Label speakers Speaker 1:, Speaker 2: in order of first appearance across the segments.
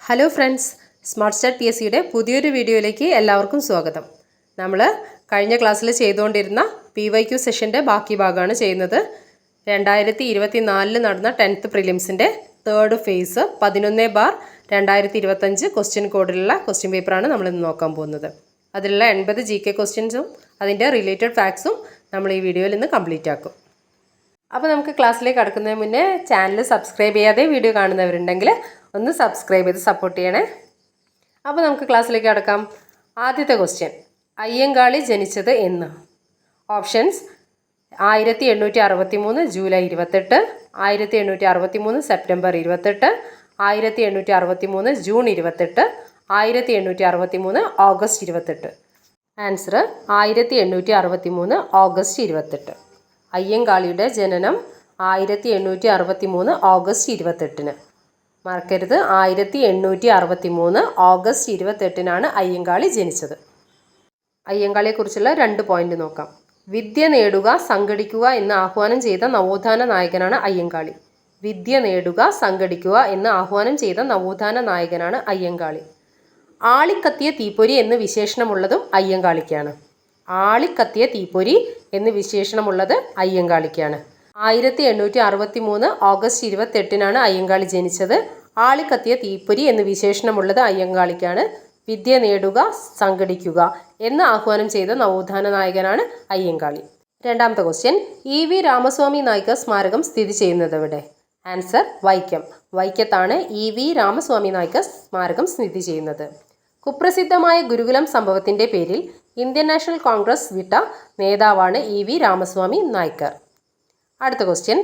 Speaker 1: Hello friends, smart start PSCയുടെ പുതിയൊരു വീഡിയോയിലേക്ക് എല്ലാവർക്കും സ്വാഗതം. നമ്മൾ കഴിഞ്ഞ ക്ലാസ്സിൽ ചെയ്തുകൊണ്ടിരുന്ന PYQ സെഷൻ്റെ ബാക്കി ഭാഗമാണ് ചെയ്യുന്നത്. 2024 നടന്ന 10th പ്രിലിംസിൻ്റെ തേർഡ് ഫേസ് 11/2025 ക്വസ്റ്റ്യൻ കോഡിലുള്ള ക്വസ്റ്റ്യൻ പേപ്പറാണ് നമ്മൾ ഇന്ന് നോക്കാൻ പോകുന്നത്. അതിലുള്ള 80 GK ക്വസ്റ്റ്യൻസും അതിൻ്റെ റിലേറ്റഡ് ഫാക്ട്സും നമ്മൾ ഈ വീഡിയോയിൽ ഇന്ന് കംപ്ലീറ്റ് ആക്കും. അപ്പോൾ നമുക്ക് ക്ലാസ്സിലേക്ക് കടക്കുന്നതിന് മുന്നേ ചാനൽ സബ്സ്ക്രൈബ് ചെയ്യാതെ വീഡിയോ കാണുന്നവരുണ്ടെങ്കിൽ ഒന്ന് സബ്സ്ക്രൈബ് ചെയ്ത് സപ്പോർട്ട് ചെയ്യണേ. അപ്പോൾ നമുക്ക് ക്ലാസ്സിലേക്ക് കടക്കാം. ആദ്യത്തെ ക്വസ്റ്റ്യൻ, അയ്യങ്കാളി ജനിച്ചത് എന്ന്? Options: 1863 July 28, 1863 September 28, 1863 June 28, 1863 August 28. Answer 1863 August 28. അയ്യങ്കാളിയുടെ ജനനം 1863 ഓഗസ്റ്റ് 28. മറക്കരുത്, 1863 ഓഗസ്റ്റ് 28 അയ്യങ്കാളി ജനിച്ചത്. അയ്യങ്കാളിയെക്കുറിച്ചുള്ള 2 പോയിന്റ് നോക്കാം. വിദ്യ നേടുക, സംഘടിക്കുക എന്ന് ആഹ്വാനം ചെയ്ത നവോത്ഥാന നായകനാണ് അയ്യങ്കാളി. വിദ്യ നേടുക, സംഘടിക്കുക എന്ന് ആഹ്വാനം ചെയ്ത നവോത്ഥാന നായകനാണ് അയ്യങ്കാളി. ആളിക്കത്തിയ തീപ്പൊരി എന്ന് വിശേഷണമുള്ളതും അയ്യങ്കാളിക്കാണ്. ആളിക്കത്തിയ തീപ്പൊരി എന്ന് വിശേഷണമുള്ളത് അയ്യങ്കാളിക്കാണ്. 1863 ഓഗസ്റ്റ് 28 അയ്യങ്കാളി ജനിച്ചത്. ആളിക്കത്തിയ തീപ്പൊരി എന്ന് വിശേഷണമുള്ളത് അയ്യങ്കാളിക്കാണ്. വിദ്യ നേടുക, സംഘടിക്കുക എന്ന് ആഹ്വാനം ചെയ്ത നവോത്ഥാന നായകനാണ് അയ്യങ്കാളി. രണ്ടാമത്തെ ക്വസ്റ്റ്യൻ, EV രാമസ്വാമി നായ്ക്കർ സ്മാരകം സ്ഥിതി ചെയ്യുന്നത് എവിടെ? ആൻസർ വൈക്കം. വൈക്കത്താണ് EV രാമസ്വാമി നായ്ക്കർ സ്മാരകം സ്ഥിതി ചെയ്യുന്നത്. കുപ്രസിദ്ധമായ ഗുരുകുലം സംഭവത്തിൻ്റെ പേരിൽ ഇന്ത്യൻ നാഷണൽ കോൺഗ്രസ് വിട്ട നേതാവാണ് EV രാമസ്വാമി നായ്ക്കർ. അടുത്ത ക്വസ്റ്റ്യൻ,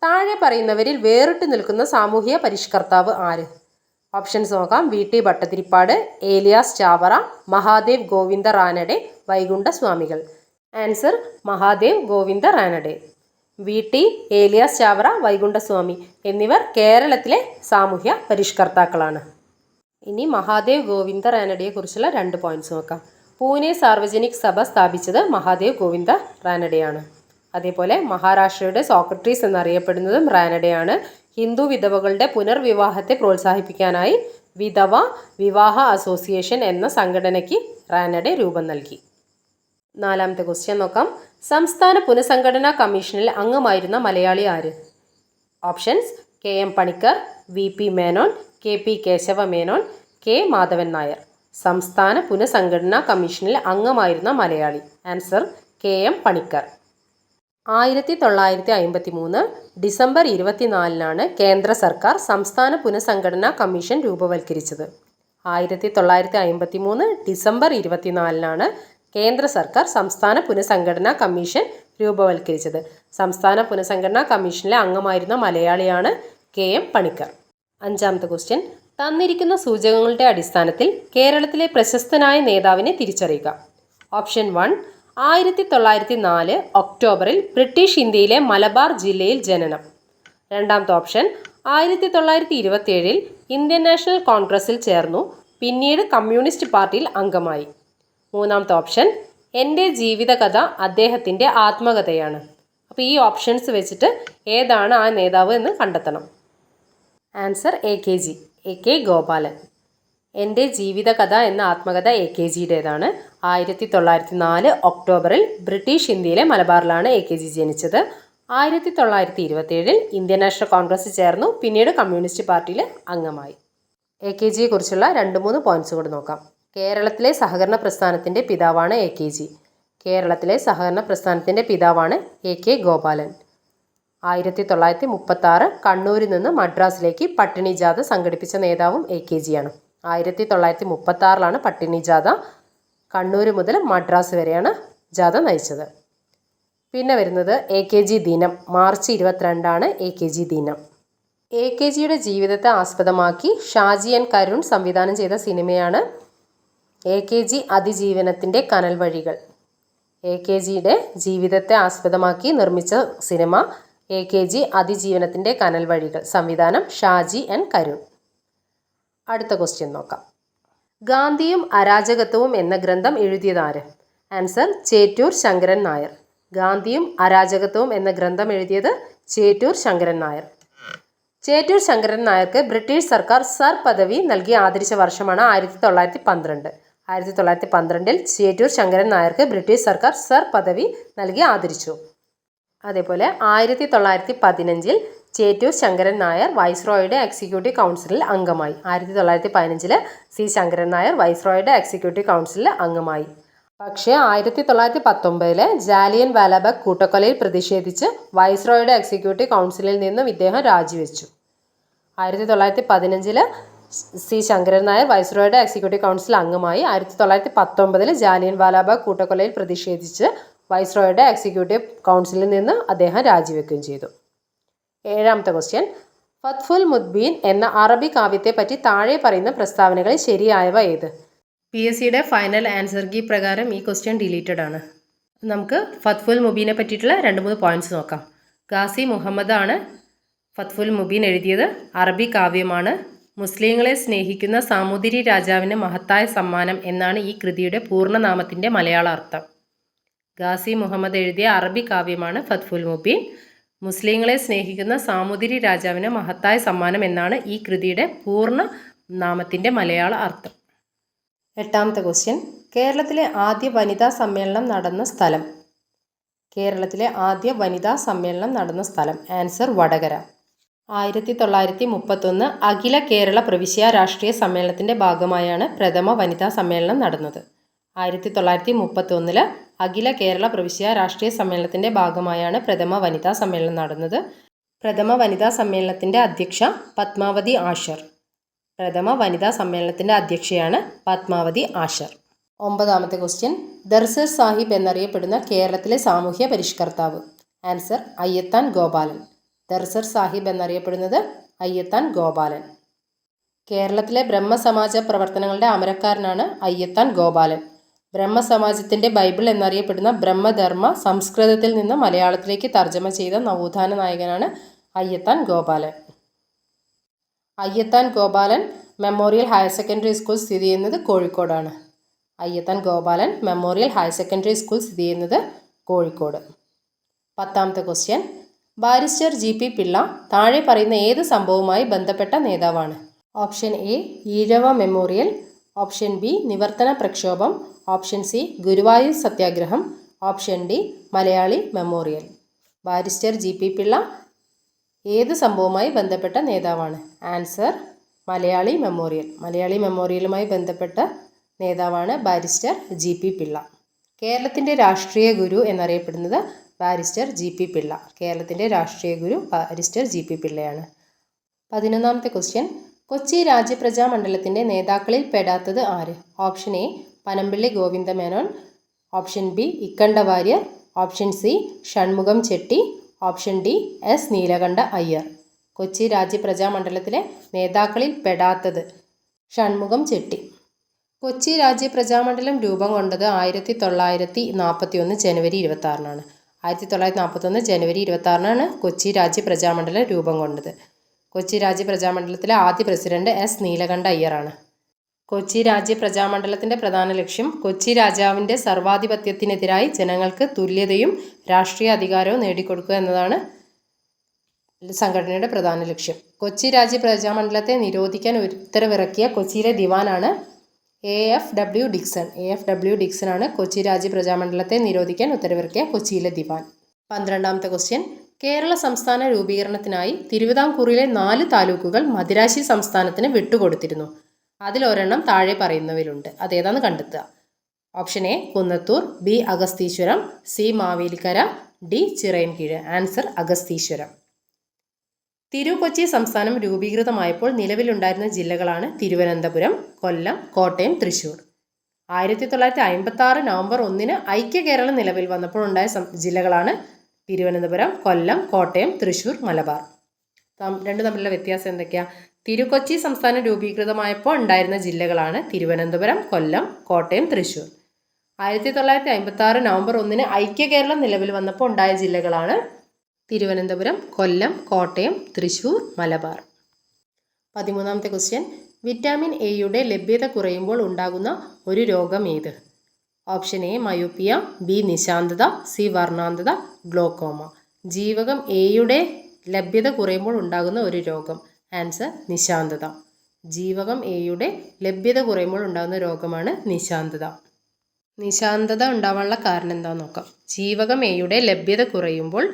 Speaker 1: താഴെ പറയുന്നവരിൽ വേറിട്ട് നിൽക്കുന്ന സാമൂഹ്യ പരിഷ്കർത്താവ് ആര്? ഓപ്ഷൻസ് നോക്കാം. VT ഭട്ടതിരിപ്പാട്, ഏലിയാസ് ചാവറ, മഹാദേവ് ഗോവിന്ദ റാനഡെ, വൈകുണ്ഠ സ്വാമികൾ. ആൻസർ മഹാദേവ് ഗോവിന്ദ റാനഡെ. VT, ഏലിയാസ് ചാവറ, വൈകുണ്ഠസ്വാമി എന്നിവർ കേരളത്തിലെ സാമൂഹ്യ പരിഷ്കർത്താക്കളാണ്. ഇനി മഹാദേവ് ഗോവിന്ദ റാനഡെയെ കുറിച്ചുള്ള 2 പോയിന്റ്സ് നോക്കാം. പൂനെ സാർവജനിക് സഭ സ്ഥാപിച്ചത് മഹാദേവ് ഗോവിന്ദ റാനഡെയാണ്. അതേപോലെ മഹാരാഷ്ട്രയുടെ സോക്രട്ടീസ് എന്നറിയപ്പെടുന്നതും റാനഡെയാണ്. ഹിന്ദു വിധവകളുടെ പുനർവിവാഹത്തെ പ്രോത്സാഹിപ്പിക്കാനായി വിധവ വിവാഹ അസോസിയേഷൻ എന്ന സംഘടനയ്ക്ക് റാനഡെ രൂപം നൽകി. നാലാമത്തെ ക്വസ്റ്റ്യൻ നോക്കാം. സംസ്ഥാന പുനഃസംഘടനാ കമ്മീഷനിൽ അംഗമായിരുന്ന മലയാളി ആര്? Options: KM Panikkar, VP Menon, KP Kesava Menon, K Madhavan Nair. സംസ്ഥാന പുനഃസംഘടനാ കമ്മീഷനിൽ അംഗമായിരുന്ന മലയാളി. Answer KM Panikkar. 1953 ഡിസംബർ 24 കേന്ദ്ര സർക്കാർ സംസ്ഥാന പുനഃസംഘടനാ കമ്മീഷൻ രൂപവൽക്കരിച്ചത്. 1953 ഡിസംബർ 24 കേന്ദ്ര സർക്കാർ സംസ്ഥാന പുനഃസംഘടനാ കമ്മീഷൻ രൂപവൽക്കരിച്ചത്. സംസ്ഥാന പുനഃസംഘടനാ കമ്മീഷനിലെ അംഗമായിരുന്ന മലയാളിയാണ് KM പണിക്കർ. അഞ്ചാമത്തെ ക്വസ്റ്റ്യൻ, തന്നിരിക്കുന്ന സൂചകങ്ങളുടെ അടിസ്ഥാനത്തിൽ കേരളത്തിലെ പ്രശസ്തനായ നേതാവിനെ തിരിച്ചറിയുക. ഓപ്ഷൻ 1, 1904 ഒക്ടോബറിൽ ബ്രിട്ടീഷ് ഇന്ത്യയിലെ മലബാർ ജില്ലയിൽ ജനനം. രണ്ടാമത്തെ ഓപ്ഷൻ, 1927 ഇന്ത്യൻ നാഷണൽ കോൺഗ്രസിൽ ചേർന്നു, പിന്നീട് കമ്മ്യൂണിസ്റ്റ് പാർട്ടിയിൽ അംഗമായി. മൂന്നാമത്തെ ഓപ്ഷൻ, എൻ്റെ ജീവിതകഥ അദ്ദേഹത്തിൻ്റെ ആത്മകഥയാണ്. അപ്പോൾ ഈ ഓപ്ഷൻസ് വെച്ചിട്ട് ഏതാണ് ആ നേതാവ് എന്ന് കണ്ടെത്തണം. Answer AK Gopalan. എൻ്റെ ജീവിതകഥ എന്ന ആത്മകഥ AKGയുടേതാണ്. 1904 ഒക്ടോബറിൽ ബ്രിട്ടീഷ് ഇന്ത്യയിലെ മലബാറിലാണ് AKG ജനിച്ചത്. 1927 ഇന്ത്യൻ നാഷണൽ കോൺഗ്രസ് ചേർന്നു, പിന്നീട് കമ്മ്യൂണിസ്റ്റ് പാർട്ടിയിൽ അംഗമായി. AKGയെ കുറിച്ചുള്ള 2-3 പോയിന്റ്സ് കൂടി നോക്കാം. കേരളത്തിലെ സഹകരണ പ്രസ്ഥാനത്തിൻ്റെ പിതാവാണ് AKG. കേരളത്തിലെ സഹകരണ പ്രസ്ഥാനത്തിൻ്റെ പിതാവാണ് AK ഗോപാലൻ. 1936 കണ്ണൂരിൽ നിന്ന് മദ്രാസിലേക്ക് പട്ടിണി ജാഥ സംഘടിപ്പിച്ച നേതാവും AKGയാണ്. 1936 പട്ടിണി ജാഥ. കണ്ണൂർ മുതൽ മദ്രാസ് വരെയാണ് ജാഥ നയിച്ചത്. പിന്നെ വരുന്നത് AKG ദിനം. മാർച്ച് 22 AKG ദിനം. AKGയുടെ ജീവിതത്തെ ആസ്പദമാക്കി ഷാജി N കരുൺ സംവിധാനം ചെയ്ത സിനിമയാണ് AKG അതിജീവനത്തിൻ്റെ കനൽ വഴികൾ. AKGയുടെ ജീവിതത്തെ ആസ്പദമാക്കി നിർമ്മിച്ച സിനിമ AKG അതിജീവനത്തിൻ്റെ കനൽ വഴികൾ. സംവിധാനം ഷാജി N കരുൺ. അടുത്ത ക്വസ്റ്റ്യൻ നോക്കാം. ഗാന്ധിയും അരാജകത്വവും എന്ന ഗ്രന്ഥം എഴുതിയതാര്? ആൻസർ ചേറ്റൂർ ശങ്കരൻ നായർ. ഗാന്ധിയും അരാജകത്വവും എന്ന ഗ്രന്ഥം എഴുതിയത് ചേറ്റൂർ ശങ്കരൻ നായർ. ചേറ്റൂർ ശങ്കരൻ നായർക്ക് ബ്രിട്ടീഷ് സർക്കാർ സർ പദവി നൽകി ആദരിച്ച വർഷമാണ് 1912. 1912 ചേറ്റൂർ ശങ്കരൻ നായർക്ക് ബ്രിട്ടീഷ് സർക്കാർ സർ പദവി നൽകി ആദരിച്ചു. അതേപോലെ 1915 ചേറ്റൂർ ശങ്കരൻ നായർ വൈസ്രോയുടെ എക്സിക്യൂട്ടീവ് കൗൺസിലിൽ അംഗമായി. 1915 സി ശങ്കരൻ നായർ വൈസ്രോയുടെ എക്സിക്യൂട്ടീവ് കൗൺസിലിൽ അംഗമായി. പക്ഷേ 1919 ജാലിയൻ വാലാബാഗ് കൂട്ടക്കൊലയിൽ പ്രതിഷേധിച്ച് വൈസ്രോയുടെ എക്സിക്യൂട്ടീവ് കൗൺസിലിൽ നിന്നും ഇദ്ദേഹം രാജിവെച്ചു. 1915 സി ശങ്കരൻ നായർ വൈസ്രോയുടെ എക്സിക്യൂട്ടീവ് കൗൺസിൽ അംഗമായി. 1919 ജാലിയൻ വാലാബാഗ് കൂട്ടക്കൊലയിൽ പ്രതിഷേധിച്ച് വൈസ്രോയുടെ എക്സിക്യൂട്ടീവ് കൗൺസിലിൽ നിന്ന് അദ്ദേഹം രാജിവെക്കുകയും ചെയ്തു. 7ാമത്തെ ക്വസ്റ്റ്യൻ, ഫത്ഹുൽ മുബീൻ എന്ന അറബി കാവ്യത്തെ പറ്റി താഴെ പറയുന്ന പ്രസ്താവനകളിൽ ശരിയായവ ഏത്? PSCയുടെ ഫൈനൽ ആൻസർ കീ പ്രകാരം ഈ ക്വസ്റ്റ്യൻ ഡിലീറ്റഡ് ആണ്. നമുക്ക് ഫത്ഹുൽ മുബീനെ പറ്റിയിട്ടുള്ള 2-3 പോയിന്റ്സ് നോക്കാം. ഗാസി മുഹമ്മദ് ആണ് ഫത്ഹുൽ മുബീൻ എഴുതിയത്. അറബി കാവ്യമാണ്. മുസ്ലിങ്ങളെ സ്നേഹിക്കുന്ന സാമൂതിരി രാജാവിന് മഹത്തായ സമ്മാനം എന്നാണ് ഈ കൃതിയുടെ പൂർണ്ണനാമത്തിൻ്റെ മലയാള അർത്ഥം. ഗാസി മുഹമ്മദ് എഴുതിയ അറബി കാവ്യമാണ് ഫത്ഹുൽ മുബീൻ. മുസ്ലിങ്ങളെ സ്നേഹിക്കുന്ന സാമൂതിരി രാജാവിന് മഹത്തായ സമ്മാനം എന്നാണ് ഈ കൃതിയുടെ പൂർണ്ണ നാമത്തിൻ്റെ മലയാള അർത്ഥം. 8ാമത്തെ ക്വസ്റ്റ്യൻ, കേരളത്തിലെ ആദ്യ വനിതാ സമ്മേളനം നടന്ന സ്ഥലം? കേരളത്തിലെ ആദ്യ വനിതാ സമ്മേളനം നടന്ന സ്ഥലം ആൻസർ വടകര. 1931 അഖില കേരള പ്രവിശ്യ രാഷ്ട്രീയ സമ്മേളനത്തിൻ്റെ ഭാഗമായാണ് പ്രഥമ വനിതാ സമ്മേളനം നടന്നത്. 1931 അഖില കേരള പ്രവിശ്യ രാഷ്ട്രീയ സമ്മേളനത്തിൻ്റെ ഭാഗമായാണ് പ്രഥമ വനിതാ സമ്മേളനം നടന്നത്. പ്രഥമ വനിതാ സമ്മേളനത്തിൻ്റെ അധ്യക്ഷ പത്മാവതി ആഷർ. പ്രഥമ വനിതാ സമ്മേളനത്തിൻ്റെ അധ്യക്ഷയാണ് പത്മാവതി ആഷർ. 9ാമത്തെ ക്വസ്റ്റ്യൻ, ദർസർ സാഹിബ് എന്നറിയപ്പെടുന്ന കേരളത്തിലെ സാമൂഹ്യ പരിഷ്കർത്താവ്? ആൻസർ അയ്യത്താൻ ഗോപാലൻ. ദർസർ സാഹിബ് എന്നറിയപ്പെടുന്നത് അയ്യത്താൻ ഗോപാലൻ. കേരളത്തിലെ ബ്രഹ്മസമാജ പ്രവർത്തനങ്ങളുടെ അമരക്കാരനാണ് അയ്യത്താൻ ഗോപാലൻ. ബ്രഹ്മസമാജത്തിൻ്റെ ബൈബിൾ എന്നറിയപ്പെടുന്ന ബ്രഹ്മധർമ്മ സംസ്കൃതത്തിൽ നിന്ന് മലയാളത്തിലേക്ക് തർജ്ജമ ചെയ്ത നവോത്ഥാന നായകനാണ് Ayyathan Gopalan. Ayyathan Gopalan memorial higher secondary school സ്ഥിതി ചെയ്യുന്നത് കോഴിക്കോടാണ്. Ayyathan Gopalan memorial higher secondary school സ്ഥിതി ചെയ്യുന്നത് കോഴിക്കോട്. 10ാമത്തെ ക്വസ്റ്റ്യൻ, ബാരിസ്റ്റർ GP പിള്ള താഴെ പറയുന്ന ഏത് സംഭവവുമായി ബന്ധപ്പെട്ട നേതാവാണ്? Option A Ezhava memorial, option B Nivarthana പ്രക്ഷോഭം, ഓപ്ഷൻ സി ഗുരുവായൂർ സത്യാഗ്രഹം, option D Malayali memorial. Barrister GP Pillai ഏത് സംഭവവുമായി ബന്ധപ്പെട്ട നേതാവാണ്? Answer Malayali memorial. മലയാളി മെമ്മോറിയലുമായി ബന്ധപ്പെട്ട നേതാവാണ് ബാരിസ്റ്റർ GP പിള്ള. കേരളത്തിൻ്റെ രാഷ്ട്രീയ ഗുരു എന്നറിയപ്പെടുന്നത് ബാരിസ്റ്റർ GP പിള്ള. കേരളത്തിൻ്റെ രാഷ്ട്രീയ ഗുരു ബാരിസ്റ്റർ GP പിള്ളയാണ്. 11ാമത്തെ ക്വസ്റ്റ്യൻ, കൊച്ചി രാജ്യപ്രജാ മണ്ഡലത്തിൻ്റെ നേതാക്കളിൽ പെടാത്തത് ആര്? Option A Panampilly Govinda Menon, option B Ikkanda Warrier, option C Shanmugham Chetty, option D S Neelakanta Iyer. Kochi രാജ്യപ്രജാ മണ്ഡലത്തിലെ നേതാക്കളിൽ പെടാത്തത് ഷൺമുഖം ചെട്ടി. കൊച്ചി രാജ്യപ്രജാമണ്ഡലം രൂപം കൊണ്ടത് 1941 ജനുവരി 26-നാണ്. 1941 ജനുവരി 26-നാണ് കൊച്ചി രാജ്യപ്രജാമണ്ഡലം രൂപം കൊണ്ടത്. കൊച്ചി രാജ്യപ്രജാമണ്ഡലത്തിലെ ആദ്യ പ്രസിഡന്റ് S നീലകണ്ഠ അയ്യറാണ്. കൊച്ചി രാജ്യപ്രജാമണ്ഡലത്തിൻ്റെ പ്രധാന ലക്ഷ്യം കൊച്ചി രാജാവിൻ്റെ സർവാധിപത്യത്തിനെതിരായി ജനങ്ങൾക്ക് തുല്യതയും രാഷ്ട്രീയ അധികാരവും നേടിക്കൊടുക്കുക എന്നതാണ് സംഘടനയുടെ പ്രധാന ലക്ഷ്യം. കൊച്ചി രാജ്യപ്രജാമണ്ഡലത്തെ നിരോധിക്കാൻ ഉത്തരവിറക്കിയ കൊച്ചിയിലെ ദിവാനാണ് AFW ഡിക്സൺ. AFW ഡിക്സനാണ് കൊച്ചി രാജ്യപ്രജാമണ്ഡലത്തെ നിരോധിക്കാൻ ഉത്തരവിറക്കിയ കൊച്ചിയിലെ ദിവാൻ. 12ാമത്തെ ക്വസ്റ്റ്യൻ, കേരള സംസ്ഥാന രൂപീകരണത്തിനായി തിരുവിതാംകൂറിലെ 4 താലൂക്കുകൾ മദിരാശി സംസ്ഥാനത്തിന് വിട്ടുകൊടുത്തിരുന്നു. അതിലൊരെണ്ണം താഴെ പറയുന്നവയിലുണ്ട്. അതേതാന്ന് കണ്ടെത്തുക. Option A Kunnathur, B Agastheeswaram, C Mavelikkara, D Chirayinkeezh. Answer Agastheeswaram. Kochi സംസ്ഥാനം രൂപീകൃതമായപ്പോൾ നിലവിലുണ്ടായിരുന്ന ജില്ലകളാണ് തിരുവനന്തപുരം, കൊല്ലം, കോട്ടയം, തൃശ്ശൂർ. 1956 നവംബർ 1 ഐക്യ കേരളം നിലവിൽ വന്നപ്പോൾ ഉണ്ടായ ജില്ലകളാണ് തിരുവനന്തപുരം, കൊല്ലം, കോട്ടയം, തൃശ്ശൂർ, മലബാർ. രണ്ടും തമ്മിലുള്ള വ്യത്യാസം എന്തൊക്കെയാ? കൊച്ചി സംസ്ഥാനം രൂപീകൃതമായപ്പോൾ ഉണ്ടായിരുന്ന ജില്ലകളാണ് തിരുവനന്തപുരം, കൊല്ലം, കോട്ടയം, തൃശ്ശൂർ. 1956 നവംബർ 1 ഐക്യ കേരളം നിലവിൽ വന്നപ്പോൾ ഉണ്ടായ ജില്ലകളാണ് തിരുവനന്തപുരം, കൊല്ലം, കോട്ടയം, തൃശ്ശൂർ, മലബാർ. 13ാമത്തെ ക്വസ്റ്റ്യൻ, വിറ്റാമിൻ എയുടെ ലഭ്യത കുറയുമ്പോൾ ഉണ്ടാകുന്ന ഒരു രോഗം ഏത്? ഓപ്ഷൻ എ മയോപ്പിയ, ബി നിശാന്തത, സി വർണ്ണാന്തത, ഗ്ലോക്കോമ. ജീവകം എയുടെ ലഭ്യത കുറയുമ്പോൾ ഉണ്ടാകുന്ന ഒരു രോഗം. ആൻസർ നിശാന്തത. ജീവകം എയുടെ ലഭ്യത കുറയുമ്പോൾ ഉണ്ടാകുന്ന രോഗമാണ് നിശാന്തത. നിശാന്തത ഉണ്ടാവാനുള്ള കാരണം എന്താണെന്ന് നോക്കാം. ജീവകം എയുടെ ലഭ്യത കുറയുമ്പോൾ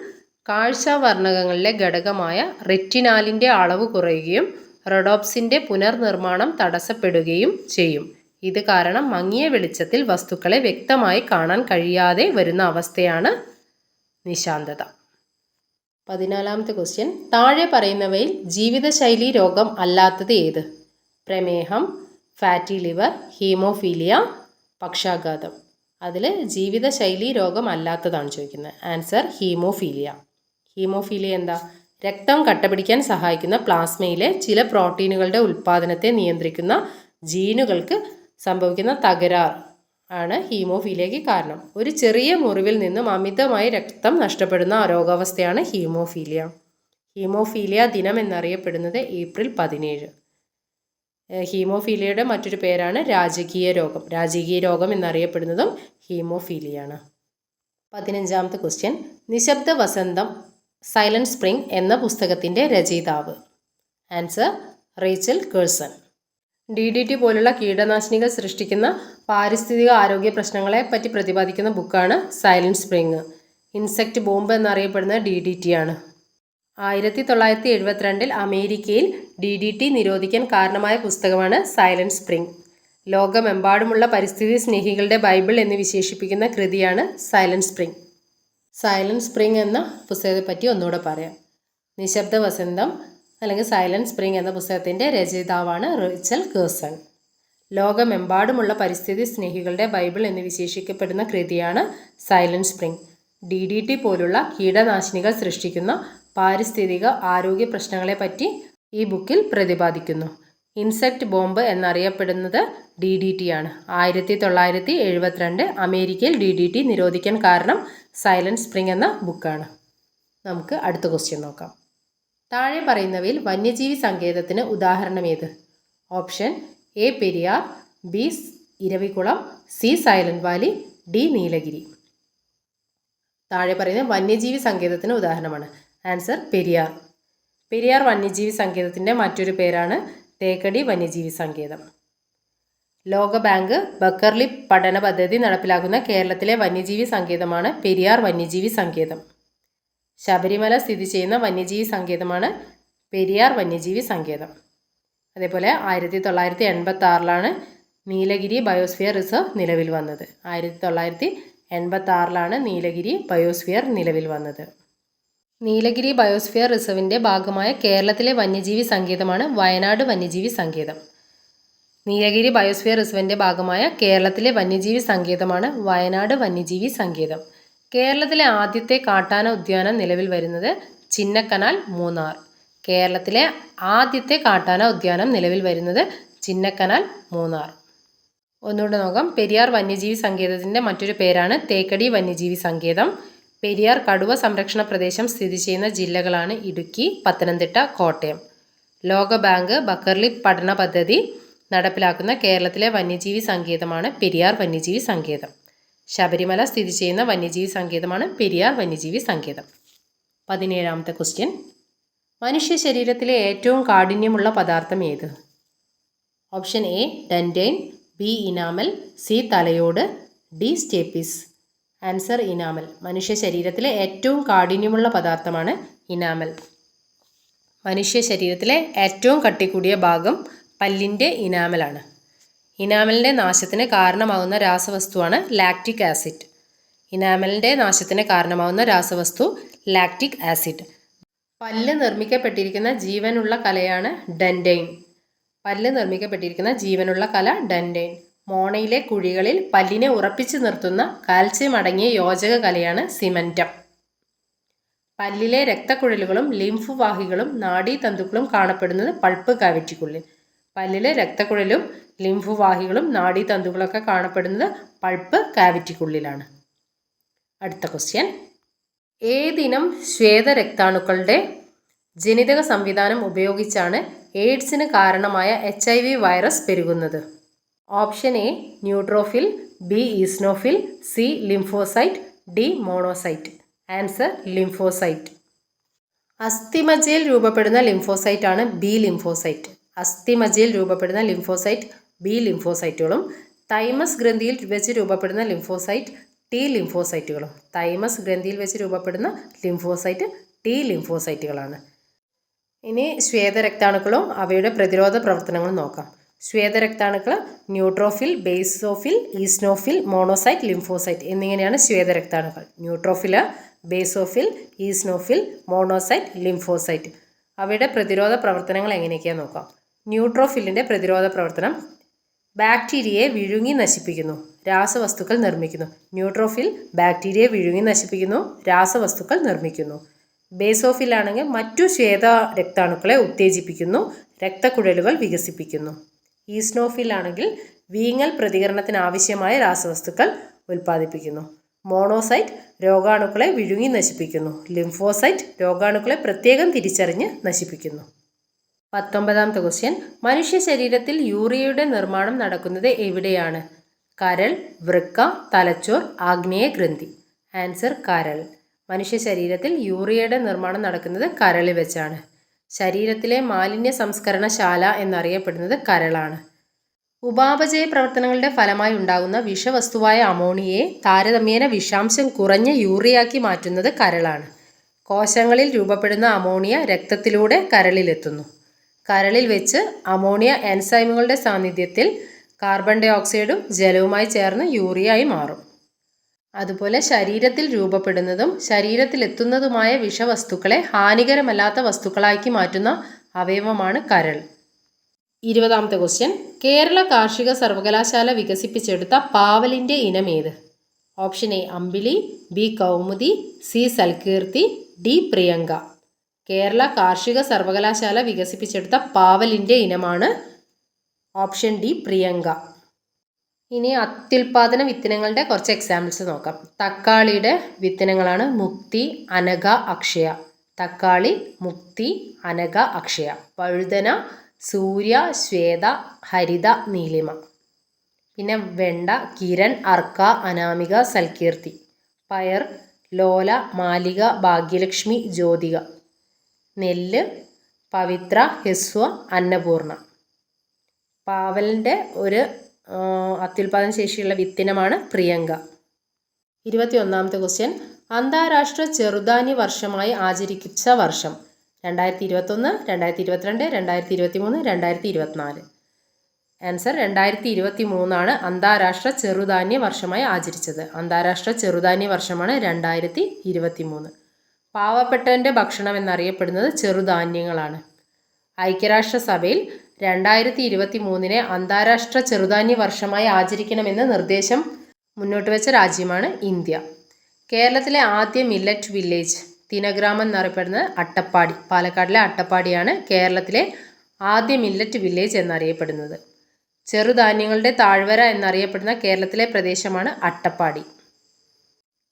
Speaker 1: കാഴ്ചാവർണ്ണകങ്ങളിലെ ഘടകമായ റെറ്റിനാലിൻ്റെ അളവ് കുറയുകയും റെഡോപ്സിൻ്റെ പുനർനിർമ്മാണം തടസ്സപ്പെടുകയും ചെയ്യും. ഇത് കാരണം മങ്ങിയ വെളിച്ചത്തിൽ വസ്തുക്കളെ വ്യക്തമായി കാണാൻ കഴിയാതെ വരുന്ന അവസ്ഥയാണ് നിശാന്തത. 14ാമത്തെ ക്വസ്റ്റ്യൻ. താഴെ പറയുന്നവയിൽ ജീവിതശൈലി രോഗം അല്ലാത്തത് ഏത്? പ്രമേഹം, ഫാറ്റി ലിവർ, ഹീമോഫീലിയ, പക്ഷാഘാതം. അതിൽ ജീവിതശൈലി രോഗം അല്ലാത്തതാണ് ചോദിക്കുന്നത്. Answer haemophilia. ഹീമോഫീലിയ എന്താ? രക്തം കട്ടപിടിക്കാൻ സഹായിക്കുന്ന പ്ലാസ്മയിലെ ചില പ്രോട്ടീനുകളുടെ ഉൽപ്പാദനത്തെ നിയന്ത്രിക്കുന്ന ജീനുകൾക്ക് സംഭവിക്കുന്ന തകരാർ ആണ് ഹീമോഫീലിയയ്ക്ക് കാരണം. ഒരു ചെറിയ മുറിവിൽ നിന്നും അമിതമായി രക്തം നഷ്ടപ്പെടുന്ന രോഗാവസ്ഥയാണ് ഹീമോഫീലിയ. ഹീമോഫീലിയ ദിനം എന്നറിയപ്പെടുന്നത് ഏപ്രിൽ 17. ഹീമോഫീലിയയുടെ മറ്റൊരു പേരാണ് രാജകീയ രോഗം. രാജകീയ രോഗം എന്നറിയപ്പെടുന്നതും ഹീമോഫീലിയാണ്. 15ാമത്തെ ക്വസ്റ്റ്യൻ. നിശബ്ദ വസന്തം സൈലന്റ് സ്പ്രിംഗ് എന്ന പുസ്തകത്തിൻ്റെ രചയിതാവ്? Answer Rachel Carson. DDT പോലുള്ള കീടനാശിനികൾ സൃഷ്ടിക്കുന്ന പാരിസ്ഥിതിക ആരോഗ്യ പ്രശ്നങ്ങളെ പറ്റി പ്രതിപാദിക്കുന്ന ബുക്കാണ് സൈലന്റ് സ്പ്രിംഗ്. ഇൻസെക്റ്റ് ബോംബ് എന്നറിയപ്പെടുന്നത് DDT ആണ്. 1972 അമേരിക്കയിൽ DDT നിരോധിക്കാൻ കാരണമായ പുസ്തകമാണ് സൈലന്റ് സ്പ്രിംഗ്. ലോകമെമ്പാടുമുള്ള പരിസ്ഥിതി സ്നേഹികളുടെ ബൈബിൾ എന്ന് വിശേഷിപ്പിക്കുന്ന കൃതിയാണ് സൈലന്റ് സ്പ്രിംഗ്. സൈലന്റ് സ്പ്രിംഗ് എന്ന പുസ്തകത്തെ പറ്റി ഒന്നുകൂടെ പറയാം. നിശബ്ദ വസന്തം അല്ലെങ്കിൽ സൈലന്റ് സ്പ്രിംഗ് എന്ന പുസ്തകത്തിൻ്റെ രചയിതാവാണ് റേച്ചൽ കേഴ്സൺ. ലോകമെമ്പാടുമുള്ള പരിസ്ഥിതി സ്നേഹികളുടെ ബൈബിൾ എന്ന് വിശേഷിക്കപ്പെടുന്ന കൃതിയാണ് സൈലന്റ് സ്പ്രിംഗ്. DDT പോലുള്ള കീടനാശിനികൾ സൃഷ്ടിക്കുന്ന പാരിസ്ഥിതിക ആരോഗ്യ പ്രശ്നങ്ങളെപ്പറ്റി ഈ ബുക്കിൽ പ്രതിപാദിക്കുന്നു. ഇൻസെക്റ്റ് ബോംബ് എന്നറിയപ്പെടുന്നത് DDT ആണ്. 1972 അമേരിക്കയിൽ DDT നിരോധിക്കാൻ കാരണം സൈലന്റ് സ്പ്രിംഗ് എന്ന ബുക്കാണ്. നമുക്ക് അടുത്ത ക്വസ്റ്റ്യൻ നോക്കാം. താഴെ പറയുന്നവയിൽ വന്യജീവി സങ്കേതത്തിന് ഉദാഹരണം ഏത്? Option A Periyar, B Eravikulam, C silent Valley, D Nilgiri. താഴെ പറയുന്ന വന്യജീവി സങ്കേതത്തിന് ഉദാഹരണമാണ്. ആൻസർ പെരിയാർ. പെരിയാർ വന്യജീവി സങ്കേതത്തിൻ്റെ മറ്റൊരു പേരാണ് തേക്കടി വന്യജീവി സങ്കേതം. ലോകബാങ്ക് ബക്കർലി പഠന പദ്ധതി നടപ്പിലാക്കുന്ന കേരളത്തിലെ വന്യജീവി സങ്കേതമാണ് പെരിയാർ വന്യജീവി സങ്കേതം. ശബരിമല സ്ഥിതി ചെയ്യുന്ന വന്യജീവി സങ്കേതമാണ് പെരിയാർ വന്യജീവി സങ്കേതം. അതേപോലെ 1986 നീലഗിരി ബയോസ്ഫിയർ റിസർവ് നിലവിൽ വന്നത്. 1986 നീലഗിരി ബയോസ്ഫിയർ നിലവിൽ വന്നത്. നീലഗിരി ബയോസ്ഫിയർ റിസർവിൻ്റെ ഭാഗമായ കേരളത്തിലെ വന്യജീവി സങ്കേതമാണ് വയനാട് വന്യജീവി സങ്കേതം. നീലഗിരി ബയോസ്ഫിയർ റിസർവിൻ്റെ ഭാഗമായ കേരളത്തിലെ വന്യജീവി സങ്കേതമാണ് വയനാട് വന്യജീവി സങ്കേതം. കേരളത്തിലെ ആദ്യത്തെ കാട്ടാന ഉദ്യാനം നിലവിൽ വരുന്നത് ചിന്നക്കനാൽ, മൂന്നാർ. കേരളത്തിലെ ആദ്യത്തെ കാട്ടാന ഉദ്യാനം നിലവിൽ വരുന്നത് ചിന്നക്കനാൽ, മൂന്നാർ. ഒന്നുകൂടെ നോക്കാം. പെരിയാർ വന്യജീവി സങ്കേതത്തിൻ്റെ മറ്റൊരു പേരാണ് തേക്കടി വന്യജീവി സങ്കേതം. പെരിയാർ കടുവ സംരക്ഷണ പ്രദേശം സ്ഥിതി ചെയ്യുന്ന ജില്ലകളാണ് ഇടുക്കി, പത്തനംതിട്ട, കോട്ടയം. ലോകബാങ്ക് ബക്കർലി പഠന പദ്ധതി നടപ്പിലാക്കുന്ന കേരളത്തിലെ വന്യജീവി സങ്കേതമാണ് പെരിയാർ വന്യജീവി സങ്കേതം. ശബരിമല സ്ഥിതി ചെയ്യുന്ന വന്യജീവി സങ്കേതമാണ് പെരിയാർ വന്യജീവി സങ്കേതം. 17ാമത്തെ ക്വസ്റ്റ്യൻ. മനുഷ്യ ശരീരത്തിലെ ഏറ്റവും കാഠിന്യമുള്ള പദാർത്ഥം ഏത്? Option A dentine, B enamel, C തലയോട്, ഡി സ്റ്റേപ്പിസ്. Answer enamel. മനുഷ്യ ശരീരത്തിലെ ഏറ്റവും കാഠിന്യമുള്ള പദാർത്ഥമാണ് ഇനാമൽ. മനുഷ്യ ശരീരത്തിലെ ഏറ്റവും കട്ടികൂടിയ ഭാഗം പല്ലിൻ്റെ ഇനാമലാണ്. ഇനാമലിൻ്റെ നാശത്തിന് കാരണമാകുന്ന രാസവസ്തുവാണ് ലാക്റ്റിക് ആസിഡ്. ഇനാമലിൻ്റെ നാശത്തിന് കാരണമാകുന്ന രാസവസ്തു ലാക്റ്റിക് ആസിഡ്. പല്ല് നിർമ്മിക്കപ്പെട്ടിരിക്കുന്ന ജീവനുള്ള കലയാണ് ഡെൻഡൈൻ. പല്ല് നിർമ്മിക്കപ്പെട്ടിരിക്കുന്ന ജീവനുള്ള കല ഡെൻഡൈൻ. മോണയിലെ കുഴികളിൽ പല്ലിനെ ഉറപ്പിച്ചു നിർത്തുന്ന കാൽസ്യം അടങ്ങിയ യോജക കലയാണ് സിമൻറ്റം. പല്ലിലെ രക്തക്കുഴലുകളും ലിംഫ് വാഹികളും നാഡീതന്തുക്കളും കാണപ്പെടുന്നത് പൾപ്പ് കാവിറ്റിക്കുള്ളിൽ. പല്ലിലെ രക്തക്കുഴലും ലിംഫ് വാഹികളും നാഡീതന്തുക്കളൊക്കെ കാണപ്പെടുന്നത് പൾപ്പ് കാവിറ്റിക്കുള്ളിലാണ്. അടുത്ത ക്വസ്റ്റ്യൻ. ഏതിനം ശ്വേതരക്താണുക്കളുടെ ജനിതക സംവിധാനം ഉപയോഗിച്ചാണ് എയ്ഡ്സിന് കാരണമായ HIV വൈറസ് പെരുകുന്നത്? Option A neutrophil, B eosinophil, C lymphocyte, D monocyte. Answer lymphocyte. അസ്ഥിമജ്ജയിൽ രൂപപ്പെടുന്ന ലിംഫോസൈറ്റാണ് ബി ലിംഫോസൈറ്റ്. അസ്ഥിമജ്ജയിൽ രൂപപ്പെടുന്ന ലിംഫോസൈറ്റ് ബി ലിംഫോസൈറ്റുകളും തൈമസ് ഗ്രന്ഥിയിൽ വെച്ച് രൂപപ്പെടുന്ന ലിംഫോസൈറ്റ് ടി ലിംഫോസൈറ്റുകളും. തൈമസ് ഗ്രന്ഥിയിൽ വെച്ച് രൂപപ്പെടുന്ന ലിംഫോസൈറ്റ് ടി ലിംഫോസൈറ്റുകളാണ്. ഇനി ശ്വേതരക്താണുക്കളും അവയുടെ പ്രതിരോധ പ്രവർത്തനങ്ങളും നോക്കാം. ശ്വേതരക്താണുക്കൾ neutrophil, basophil, eosinophil, monocyte, lymphocyte എന്നിങ്ങനെയാണ് ശ്വേതരക്താണുക്കൾ. Neutrophil, basophil, eosinophil, monocyte, lymphocyte. അവയുടെ പ്രതിരോധ പ്രവർത്തനങ്ങൾ എങ്ങനെയൊക്കെയാണെന്ന് നോക്കാം. ന്യൂട്രോഫിലിൻ്റെ പ്രതിരോധ പ്രവർത്തനം ബാക്ടീരിയയെ വിഴുങ്ങി നശിപ്പിക്കുന്നു, രാസവസ്തുക്കൾ നിർമ്മിക്കുന്നു. ന്യൂട്രോഫിൽ ബാക്ടീരിയയെ വിഴുങ്ങി നശിപ്പിക്കുന്നു, രാസവസ്തുക്കൾ നിർമ്മിക്കുന്നു. ബേസോഫിലാണെങ്കിൽ മറ്റു ശ്വേത രക്താണുക്കളെ ഉത്തേജിപ്പിക്കുന്നു, രക്തക്കുഴലുകൾ വികസിപ്പിക്കുന്നു. ഈസ്നോഫിലാണെങ്കിൽ വീങ്ങൽ പ്രതികരണത്തിന് ആവശ്യമായ രാസവസ്തുക്കൾ ഉൽപ്പാദിപ്പിക്കുന്നു. മോണോസൈറ്റ് രോഗാണുക്കളെ വിഴുങ്ങി നശിപ്പിക്കുന്നു. ലിംഫോസൈറ്റ് രോഗാണുക്കളെ പ്രത്യേകം തിരിച്ചറിഞ്ഞ് നശിപ്പിക്കുന്നു. 19ാമത്തെ ക്വസ്റ്റ്യൻ, മനുഷ്യ ശരീരത്തിൽ യൂറിയയുടെ നിർമ്മാണം നടക്കുന്നത് എവിടെയാണ്? കരൾ, വൃക്ക, തലച്ചോർ, ആഗ്നേയ ഗ്രന്ഥി. ആൻസർ കരൾ. മനുഷ്യ ശരീരത്തിൽ യൂറിയയുടെ നിർമ്മാണം നടക്കുന്നത് കരളിൽ വെച്ചാണ്. ശരീരത്തിലെ മാലിന്യ സംസ്കരണശാല എന്നറിയപ്പെടുന്നത് കരളാണ്. ഉപാപചയ പ്രവർത്തനങ്ങളുടെ ഫലമായി ഉണ്ടാകുന്ന വിഷവസ്തുവായ അമോണിയയെ താരതമ്യേന വിഷാംശം കുറഞ്ഞ യൂറിയാക്കി മാറ്റുന്നത് കരളാണ്. കോശങ്ങളിൽ രൂപപ്പെടുന്ന അമോണിയ രക്തത്തിലൂടെ കരളിലെത്തുന്നു. കരളിൽ വെച്ച് അമോണിയ എൻസൈമുകളുടെ സാന്നിധ്യത്തിൽ കാർബൺ ഡൈ ഓക്സൈഡും ജലവുമായി ചേർന്ന് യൂറിയായി മാറും. അതുപോലെ ശരീരത്തിൽ രൂപപ്പെടുന്നതും ശരീരത്തിലെത്തുന്നതുമായ വിഷവസ്തുക്കളെ ഹാനികരമല്ലാത്ത വസ്തുക്കളാക്കി മാറ്റുന്ന അവയവമാണ് കരൾ. 20ാമത്തെ ക്വസ്റ്റ്യൻ, കേരള കാർഷിക സർവകലാശാല വികസിപ്പിച്ചെടുത്ത പാവലിൻ്റെ ഇനമേത്? Option A Ambili, B Kaumudi, C Salkeerthi, D Priyanka. Kerala കാർഷിക സർവകലാശാല വികസിപ്പിച്ചെടുത്ത പാവലിൻ്റെ ഇനമാണ് ഓപ്ഷൻ ഡി പ്രിയങ്ക. ഇനി അത്യുൽപാദന വിത്തിനങ്ങളുടെ കുറച്ച് എക്സാമ്പിൾസ് നോക്കാം. തക്കാളിയുടെ വിത്തിനങ്ങളാണ് മുക്തി, അനഘ, അക്ഷയ. തക്കാളി, മുക്തി, അനഘ, അക്ഷയ. വഴുതന, സൂര്യ, ശ്വേത, ഹരിത, നീലിമ. പിന്നെ വെണ്ട, കിരൺ, അർക്ക, അനാമിക, സൽകീർത്തി. പയർ, ലോല, മാലിക, ഭാഗ്യലക്ഷ്മി, ജ്യോതിക. നെല്ല്, പവിത്ര, ഹിസ്വ, അന്നപൂർണ. പാവലിൻ്റെ ഒരു അത്യുൽപാദന ശേഷിയുള്ള വിത്തിനമാണ് പ്രിയങ്ക. 21ാമത്തെ ക്വസ്റ്റ്യൻ, അന്താരാഷ്ട്ര ചെറുധാന്യ വർഷമായി ആചരിച്ച വർഷം? 2021, 2022, 2023, 2024. ആൻസർ 2023 അന്താരാഷ്ട്ര ചെറുധാന്യ വർഷമായി ആചരിച്ചത്. അന്താരാഷ്ട്ര ചെറുധാന്യ വർഷമാണ് 2023. പാവപ്പെട്ടവൻ്റെ ഭക്ഷണം എന്നറിയപ്പെടുന്നത് ചെറുധാന്യങ്ങളാണ്. ഐക്യരാഷ്ട്രസഭയിൽ 2023 അന്താരാഷ്ട്ര ചെറുധാന്യ വർഷമായി ആചരിക്കണമെന്ന് നിർദ്ദേശം മുന്നോട്ട് വെച്ച രാജ്യമാണ് ഇന്ത്യ. കേരളത്തിലെ ആദ്യ മില്ലറ്റ് വില്ലേജ് തിനഗ്രാമം എന്നറിയപ്പെടുന്നത് അട്ടപ്പാടി. പാലക്കാടിലെ അട്ടപ്പാടിയാണ് കേരളത്തിലെ ആദ്യ മില്ലറ്റ് വില്ലേജ് എന്നറിയപ്പെടുന്നത്. ചെറുധാന്യങ്ങളുടെ താഴ്വര എന്നറിയപ്പെടുന്ന കേരളത്തിലെ പ്രദേശമാണ് അട്ടപ്പാടി.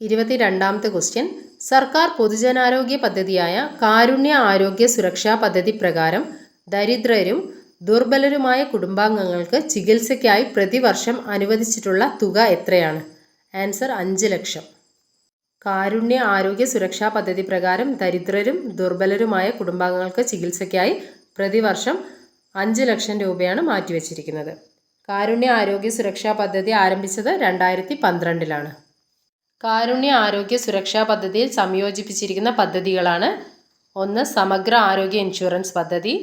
Speaker 1: 22ാമത്തെ ക്വസ്റ്റ്യൻ, സർക്കാർ പൊതുജനാരോഗ്യ പദ്ധതിയായ കാരുണ്യ ആരോഗ്യ സുരക്ഷാ പദ്ധതി പ്രകാരം ദരിദ്രരും ദുർബലരുമായ കുടുംബാംഗങ്ങൾക്ക് ചികിത്സയ്ക്കായി പ്രതിവർഷം അനുവദിച്ചിട്ടുള്ള തുക എത്രയാണ്? ആൻസർ 5 ലക്ഷം. കാരുണ്യ ആരോഗ്യ സുരക്ഷാ പദ്ധതി പ്രകാരം ദരിദ്രരും ദുർബലരുമായ കുടുംബാംഗങ്ങൾക്ക് ചികിത്സയ്ക്കായി പ്രതിവർഷം 5 ലക്ഷം രൂപയാണ് മാറ്റിവെച്ചിരിക്കുന്നത്. കാരുണ്യ ആരോഗ്യ സുരക്ഷാ പദ്ധതി ആരംഭിച്ചത് 2012 കാരുണ്യ ആരോഗ്യ സുരക്ഷാ പദ്ധതിയിൽ സംയോജിപ്പിച്ചിരിക്കുന്ന പദ്ധതികളാണ്: 1. സമഗ്ര ആരോഗ്യ ഇൻഷുറൻസ് പദ്ധതി,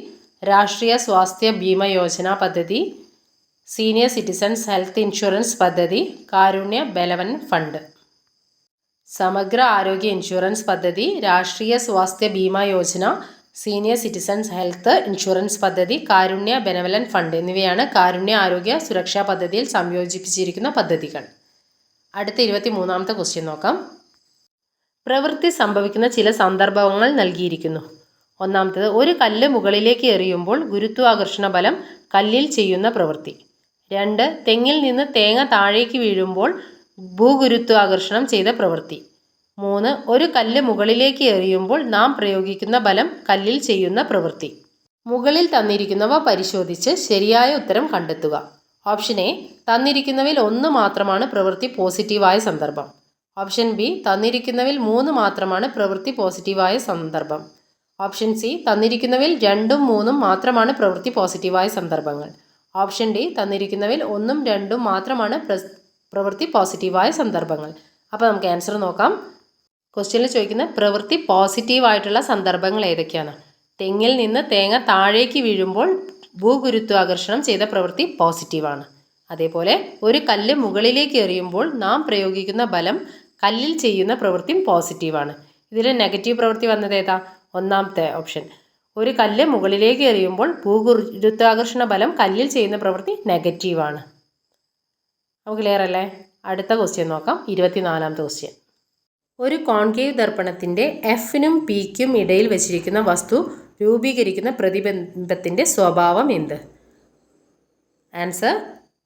Speaker 1: രാഷ്ട്രീയ സ്വാസ്ഥ്യ ബീമ യോജന പദ്ധതി, സീനിയർ സിറ്റിസൺസ് ഹെൽത്ത് ഇൻഷുറൻസ് പദ്ധതി, കാരുണ്യ ബെനവലന്റ് ഫണ്ട്. സമഗ്ര ആരോഗ്യ ഇൻഷുറൻസ് പദ്ധതി, രാഷ്ട്രീയ Swasthya Bima Yojana, senior citizens health insurance പദ്ധതി, കാരുണ്യ ബെനവലന്റ് ഫണ്ട് എന്നിവയാണ് കാരുണ്യ ആരോഗ്യ സുരക്ഷാ പദ്ധതിയിൽ സംയോജിപ്പിച്ചിരിക്കുന്ന പദ്ധതികൾ. അടുത്ത 23ാമത്തെ ക്വസ്റ്റ്യൻ നോക്കാം. പ്രവൃത്തി സംഭവിക്കുന്ന ചില സന്ദർഭങ്ങൾ നൽകിയിരിക്കുന്നു. ഒന്നാമത്തേത്, ഒരു കല്ല് മുകളിലേക്ക് എറിയുമ്പോൾ ഗുരുത്വാകർഷണ ബലം കല്ലിൽ ചെയ്യുന്ന പ്രവൃത്തി. 2. തെങ്ങിൽ നിന്ന് തേങ്ങ താഴേക്ക് വീഴുമ്പോൾ ഭൂഗുരുത്വാകർഷണം ചെയ്ത പ്രവൃത്തി. 3. ഒരു കല്ല് മുകളിലേക്ക് എറിയുമ്പോൾ നാം പ്രയോഗിക്കുന്ന ബലം കല്ലിൽ ചെയ്യുന്ന പ്രവൃത്തി. മുകളിൽ തന്നിരിക്കുന്നവ പരിശോധിച്ച് ശരിയായ ഉത്തരം കണ്ടെത്തുക. ഓപ്ഷൻ എ, തന്നിരിക്കുന്നവയിൽ 1 മാത്രമാണ് പ്രവൃത്തി പോസിറ്റീവായ സന്ദർഭം. ഓപ്ഷൻ ബി, തന്നിരിക്കുന്നവയിൽ 3 മാത്രമാണ് പ്രവൃത്തി പോസിറ്റീവായ സന്ദർഭം. ഓപ്ഷൻ സി തന്നിരിക്കുന്നവയിൽ 2ഉം 3ഉം മാത്രമാണ് പ്രവൃത്തി പോസിറ്റീവായ സന്ദർഭങ്ങൾ. ഓപ്ഷൻ ഡി തന്നിരിക്കുന്നവയിൽ 1ഉം 2ഉം മാത്രമാണ് പ്രവൃത്തി പോസിറ്റീവായ സന്ദർഭങ്ങൾ. അപ്പോൾ നമുക്ക് ആൻസർ നോക്കാം. ക്വസ്റ്റ്യനിൽ ചോദിക്കുന്ന പ്രവൃത്തി പോസിറ്റീവായിട്ടുള്ള സന്ദർഭങ്ങൾ ഏതൊക്കെയാണ്? തെങ്ങിൽ നിന്ന് തേങ്ങ താഴേക്ക് വീഴുമ്പോൾ ഭൂഗുരുത്വാകർഷണം ചെയ്ത പ്രവൃത്തി പോസിറ്റീവാണ്. അതേപോലെ ഒരു കല്ല് മുകളിലേക്ക് എറിയുമ്പോൾ നാം പ്രയോഗിക്കുന്ന ബലം കല്ലിൽ ചെയ്യുന്ന പ്രവൃത്തി പോസിറ്റീവാണ്. ഇതിൽ നെഗറ്റീവ് പ്രവൃത്തി വന്നത് ഏതാ? ഒന്നാമത്തെ ഓപ്ഷൻ. ഒരു കല്ല് മുകളിലേക്ക് എറിയുമ്പോൾ ഭൂഗുരുത്വാകർഷണ ബലം കല്ലിൽ ചെയ്യുന്ന പ്രവൃത്തി നെഗറ്റീവാണ്. നമുക്ക് ക്ലിയർ അല്ലേ? അടുത്ത ക്വസ്റ്റ്യൻ നോക്കാം. 24ാമത്തെ ക്വസ്റ്റ്യൻ. ഒരു കോൺകേവ് ദർപ്പണത്തിൻ്റെ എഫിനും പിക്കും ഇടയിൽ വെച്ചിരിക്കുന്ന വസ്തു രൂപീകരിക്കുന്ന പ്രതിബിംബത്തിൻ്റെ സ്വഭാവം എന്ത്? ആൻസർ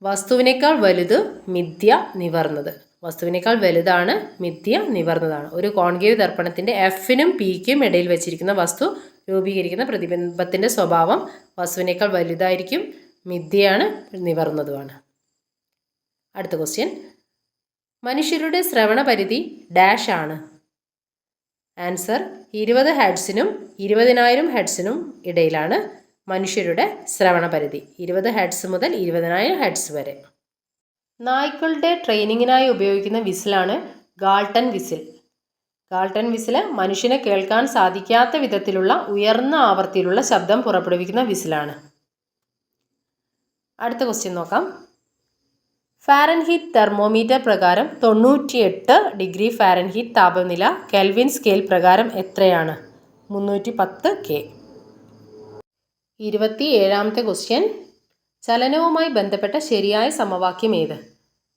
Speaker 1: വസ്തുവിനേക്കാൾ വലുത്, മിഥ്യ, നിവർന്നത്. വസ്തുവിനേക്കാൾ വലുതാണ്, മിഥ്യ, നിവർന്നതാണ്. ഒരു കോൺകേവ് ദർപ്പണത്തിൻ്റെ എഫിനും പിക്കും ഇടയിൽ വെച്ചിരിക്കുന്ന വസ്തു രൂപീകരിക്കുന്ന പ്രതിബിംബത്തിൻ്റെ സ്വഭാവം വസ്തുവിനേക്കാൾ വലുതായിരിക്കും, മിഥ്യയാണ്, നിവർന്നതുമാണ്. അടുത്ത ക്വസ്റ്റ്യൻ. മനുഷ്യരുടെ ശ്രവണ പരിധി ഡാഷ് ആണ്. ആൻസർ 20 ഹെർട്സിനും 20,000 ഹെർട്സിനും ഇടയിലാണ് മനുഷ്യരുടെ ശ്രവണ പരിധി. 20 ഹെർട്സ് മുതൽ 20,000 ഹെർട്സ് വരെ. നായ്ക്കളുടെ ട്രെയിനിങ്ങിനായി ഉപയോഗിക്കുന്ന വിസിലാണ് ഗാൾട്ടൺ വിസിൽ. ഗാൾട്ടൺ വിസിൽ മനുഷ്യന് കേൾക്കാൻ സാധിക്കാത്ത വിധത്തിലുള്ള ഉയർന്ന ആവൃത്തിയിലുള്ള ശബ്ദം പുറപ്പെടുവിക്കുന്ന വിസിലാണ്. അടുത്ത ക്വസ്റ്റ്യൻ നോക്കാം. ഫാരൻഹീറ്റ് തെർമോമീറ്റർ പ്രകാരം 98 ഡിഗ്രി ഫാരൻഹീറ്റ് താപനില കെൽവിൻ സ്കെയിൽ പ്രകാരം എത്രയാണ്? 310 K. 27ാമത്തെ ക്വസ്റ്റ്യൻ. ചലനവുമായി ബന്ധപ്പെട്ട ശരിയായ സമവാക്യം ഏത്?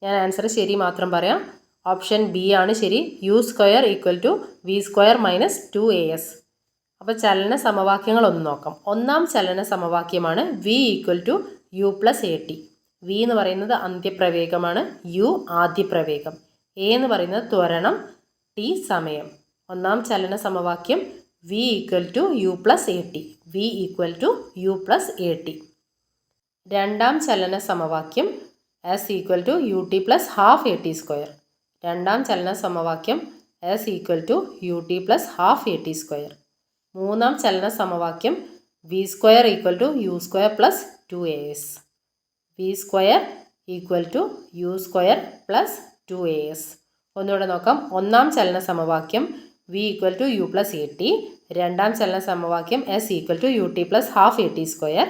Speaker 1: ഞാൻ ആൻസർ ശരി മാത്രം പറയാം. ഓപ്ഷൻ ബി ആണ് ശരി. u² = v² - 2as. അപ്പോൾ ചലന സമവാക്യങ്ങൾ ഒന്ന് നോക്കാം. ഒന്നാം ചലന സമവാക്യമാണ് v = u + at. v എന്ന് പറയുന്നത് അന്ത്യപ്രവേഗമാണ്, u ആദ്യപ്രവേഗം, a എന്ന് പറയുന്നത് ത്വരണം, t സമയം. ഒന്നാം ചലന സമവാക്യം v = u + at. v = u + at. രണ്ടാം ചലന സമവാക്യം s = ut + ½ at². രണ്ടാം ചലന സമവാക്യം s = ut + ½ at². മൂന്നാം ചലന സമവാക്യം v² = u² + 2as. v² = u² + 2as. ഒന്നുകൂടെ നോക്കാം. ഒന്നാം ചലന സമവാക്യം v = u + at. രണ്ടാം ചലന സമവാക്യം s = ut + ½ at².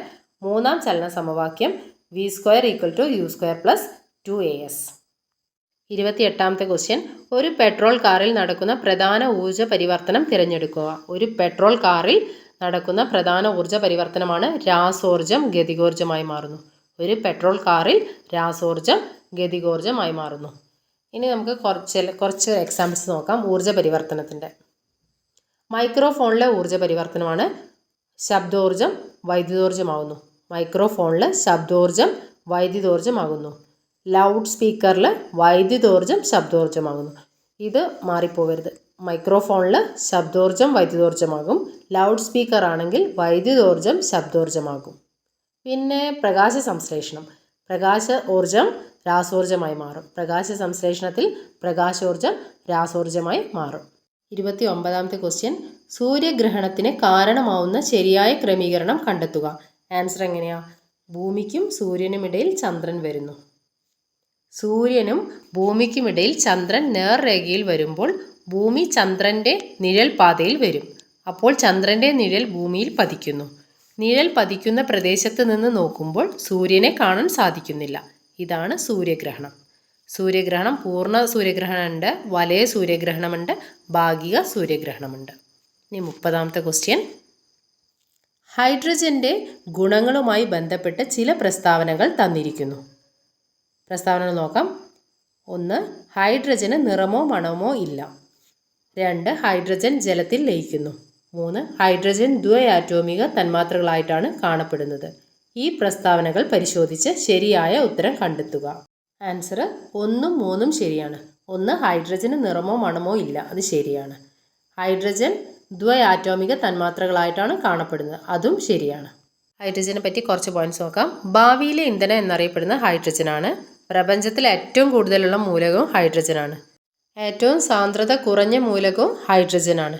Speaker 1: മൂന്നാം ചലന സമവാക്യം v² = u² + 2as. 28ാമത്തെ ക്വസ്റ്റ്യൻ. ഒരു പെട്രോൾ കാറിൽ നടക്കുന്ന പ്രധാന ഊർജ്ജ പരിവർത്തനം തിരഞ്ഞെടുക്കുക. ഒരു പെട്രോൾ കാറിൽ നടക്കുന്ന പ്രധാന ഊർജ്ജ പരിവർത്തനമാണ് രാസോർജ്ജം ഗതികോർജ്ജമായി മാറുന്നു. ഒരു പെട്രോൾ കാറിൽ രാസോർജ്ജം ഗതികോർജ്ജമായി മാറുന്നു. ഇനി നമുക്ക് കുറച്ച് എക്സാമ്പിൾസ് നോക്കാം ഊർജ്ജ പരിവർത്തനത്തിൻ്റെ. മൈക്രോഫോണിലെ ഊർജ്ജ പരിവർത്തനമാണ് ശബ്ദോർജ്ജം വൈദ്യുതോർജ്ജമാകുന്നു. മൈക്രോഫോണിൽ ശബ്ദോർജ്ജം വൈദ്യുതോർജ്ജമാകുന്നു. ലൗഡ് സ്പീക്കറിൽ വൈദ്യുതോർജ്ജം ശബ്ദോർജ്ജമാകുന്നു. ഇത് മാറിപ്പോകരുത്. മൈക്രോഫോണിൽ ശബ്ദോർജ്ജം വൈദ്യുതോർജ്ജമാകും. ലൗഡ് സ്പീക്കർ ആണെങ്കിൽ വൈദ്യുതോർജ്ജം ശബ്ദോർജ്ജമാകും. പിന്നെ പ്രകാശ സംശ്ലേഷണം. പ്രകാശ ഊർജ്ജം രാസോർജ്ജമായി മാറും. പ്രകാശ സംശ്ലേഷണത്തിൽ പ്രകാശോർജ്ജം രാസോർജ്ജമായി മാറും. 29ാമത്തെ ക്വസ്റ്റ്യൻ. സൂര്യഗ്രഹണത്തിന് കാരണമാവുന്ന ശരിയായ ക്രമീകരണം കണ്ടെത്തുക. ആൻസർ എങ്ങനെയാ? ഭൂമിക്കും സൂര്യനുമിടയിൽ ചന്ദ്രൻ വരുന്നു. സൂര്യനും ഭൂമിക്കുമിടയിൽ ചന്ദ്രൻ നേർരേഖയിൽ വരുമ്പോൾ ഭൂമി ചന്ദ്രൻ്റെ നിഴൽ പാതയിൽ വരും. അപ്പോൾ ചന്ദ്രൻ്റെ നിഴൽ ഭൂമിയിൽ പതിക്കുന്നു. നിഴൽ പതിക്കുന്ന പ്രദേശത്ത് നിന്ന് നോക്കുമ്പോൾ സൂര്യനെ കാണാൻ സാധിക്കുന്നില്ല. ഇതാണ് സൂര്യഗ്രഹണം. സൂര്യഗ്രഹണം പൂർണ്ണ സൂര്യഗ്രഹണമുണ്ട്, വലയ സൂര്യഗ്രഹണമുണ്ട്, ഭാഗിക സൂര്യഗ്രഹണമുണ്ട്. ഇനി 30ാമത്തെ ക്വസ്റ്റ്യൻ. ഹൈഡ്രജൻ്റെ ഗുണങ്ങളുമായി ബന്ധപ്പെട്ട് ചില പ്രസ്താവനകൾ തന്നിരിക്കുന്നു. പ്രസ്താവനകൾ നോക്കാം. 1. ഹൈഡ്രജന് നിറമോ മണമോ ഇല്ല. 2. ഹൈഡ്രജൻ ജലത്തിൽ ലയിക്കുന്നു. 3. ഹൈഡ്രജൻ ദ്വയാറ്റോമിക തന്മാത്രകളായിട്ടാണ് കാണപ്പെടുന്നത്. ഈ പ്രസ്താവനകൾ പരിശോധിച്ച് ശരിയായ ഉത്തരം കണ്ടെത്തുക. ആൻസർ 1ഉം 3ഉം ശരിയാണ്. 1 ഹൈഡ്രജന് നിറമോ മണമോ ഇല്ല, അത് ശരിയാണ്. ഹൈഡ്രജൻ ദ്വയാറ്റോമിക തന്മാത്രകളായിട്ടാണ് കാണപ്പെടുന്നത്, അതും ശരിയാണ്. ഹൈഡ്രജനെ പറ്റി കുറച്ച് പോയിന്റ്സ് നോക്കാം. ഭാവിയിലെ ഇന്ധനം എന്നറിയപ്പെടുന്ന ഹൈഡ്രജനാണ്. പ്രപഞ്ചത്തിൽ ഏറ്റവും കൂടുതലുള്ള മൂലകവും ഹൈഡ്രജനാണ്. ഏറ്റവും സാന്ദ്രത കുറഞ്ഞ മൂലകവും ഹൈഡ്രജനാണ്.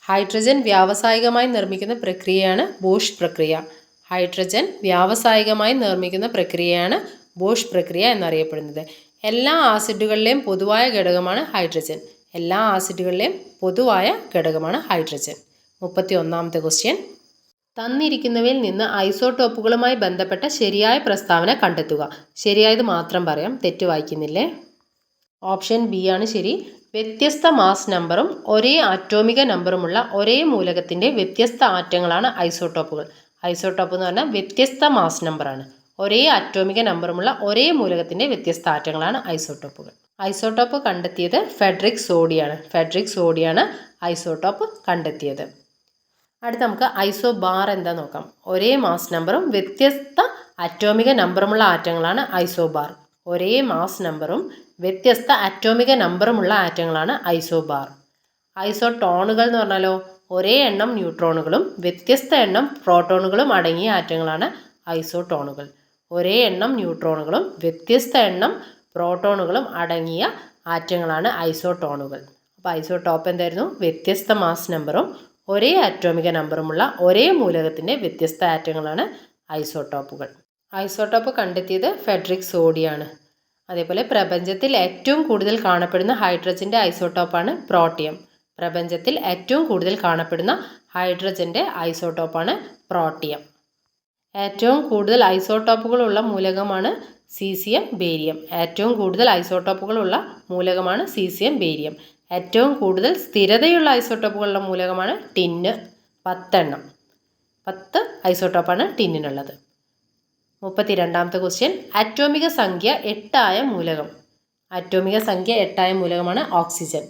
Speaker 1: ഹൈഡ്രജൻ വ്യാവസായികമായി നിർമ്മിക്കുന്ന പ്രക്രിയയാണ് ബോഷ് പ്രക്രിയ. ഹൈഡ്രജൻ വ്യാവസായികമായി നിർമ്മിക്കുന്ന പ്രക്രിയയാണ് ബോഷ് പ്രക്രിയ എന്നറിയപ്പെടുന്നത്. എല്ലാ ആസിഡുകളിലെയും പൊതുവായ ഘടകമാണ് ഹൈഡ്രജൻ. എല്ലാ ആസിഡുകളിലെയും പൊതുവായ ഘടകമാണ് ഹൈഡ്രജൻ. 31ാമത്തെ ക്വസ്റ്റ്യൻ. തന്നിരിക്കുന്നവയിൽ നിന്ന് ഐസോടോപ്പുകളുമായി ബന്ധപ്പെട്ട ശരിയായ പ്രസ്താവന കണ്ടെത്തുക. ശരിയായത് മാത്രം പറയാം, തെറ്റ് വായിക്കുന്നില്ലേ. ഓപ്ഷൻ ബി ആണ് ശരി. വ്യത്യസ്ത മാസ് നമ്പറും ഒരേ ആറ്റോമിക നമ്പറുമുള്ള ഒരേ മൂലകത്തിൻ്റെ വ്യത്യസ്ത ആറ്റങ്ങളാണ് ഐസോടോപ്പുകൾ. ഐസോടോപ്പ് എന്ന് പറഞ്ഞാൽ വ്യത്യസ്ത മാസ് നമ്പറാണ്. ഒരേ ആറ്റോമിക നമ്പറുമുള്ള ഒരേ മൂലകത്തിൻ്റെ വ്യത്യസ്ത ആറ്റങ്ങളാണ് ഐസോടോപ്പുകൾ. ഐസോടോപ്പ് കണ്ടെത്തിയത് ഫെഡറിക് സോഡിയാണ്. ഫെഡറിക് സോഡിയാണ് ഐസോടോപ്പ് കണ്ടെത്തിയത്. അടുത്ത നമുക്ക് ഐസോബാർ എന്താ നോക്കാം. ഒരേ മാസ് നമ്പറും വ്യത്യസ്ത അറ്റോമിക നമ്പറുമുള്ള ആറ്റങ്ങളാണ് ഐസോബാർ. ഒരേ മാസ് നമ്പറും വ്യത്യസ്ത അറ്റോമിക നമ്പറുമുള്ള ആറ്റങ്ങളാണ് ഐസോബാർ. ഐസോടോണുകൾ എന്ന് പറഞ്ഞാലോ ഒരേ എണ്ണം ന്യൂട്രോണുകളും വ്യത്യസ്ത എണ്ണം പ്രോട്ടോണുകളും അടങ്ങിയ ആറ്റങ്ങളാണ് ഐസോടോണുകൾ. ഒരേ എണ്ണം ന്യൂട്രോണുകളും വ്യത്യസ്ത എണ്ണം പ്രോട്ടോണുകളും അടങ്ങിയ ആറ്റങ്ങളാണ് ഐസോടോണുകൾ. അപ്പോൾ ഐസോടോപ്പ് എന്തായിരുന്നു? വ്യത്യസ്ത മാസ് നമ്പറും ഒരേ അറ്റോമിക നമ്പറുമുള്ള ഒരേ മൂലകത്തിൻ്റെ വ്യത്യസ്ത ആറ്റങ്ങളാണ് ഐസോടോപ്പുകൾ. ഐസോടോപ്പ് കണ്ടെത്തിയത് ഫെഡറിക് സോഡിയാണ്. അതേപോലെ പ്രപഞ്ചത്തിൽ ഏറ്റവും കൂടുതൽ കാണപ്പെടുന്ന ഹൈഡ്രജൻ്റെ ഐസോടോപ്പാണ് പ്രോട്ടിയം. പ്രപഞ്ചത്തിൽ ഏറ്റവും കൂടുതൽ കാണപ്പെടുന്ന ഹൈഡ്രജൻ്റെ ഐസോടോപ്പാണ് പ്രോട്ടിയം. ഏറ്റവും കൂടുതൽ ഐസോടോപ്പുകളുള്ള മൂലകമാണ് സീസിയം, ബേരിയം. ഏറ്റവും കൂടുതൽ ഐസോടോപ്പുകളുള്ള മൂലകമാണ് സീസിയം, ബേരിയം. ഏറ്റവും കൂടുതൽ സ്ഥിരതയുള്ള ഐസോടോപ്പുകളുള്ള മൂലകമാണ് ടിന്ന്. 10 ഐസോടോപ്പാണ് ടിന്നിനുള്ളത്. 32ാമത്തെ ക്വസ്റ്റ്യൻ. അറ്റോമിക സംഖ്യ 8 ആയ മൂലകം. അറ്റോമിക സംഖ്യ 8 ആയ മൂലകമാണ് ഓക്സിജൻ.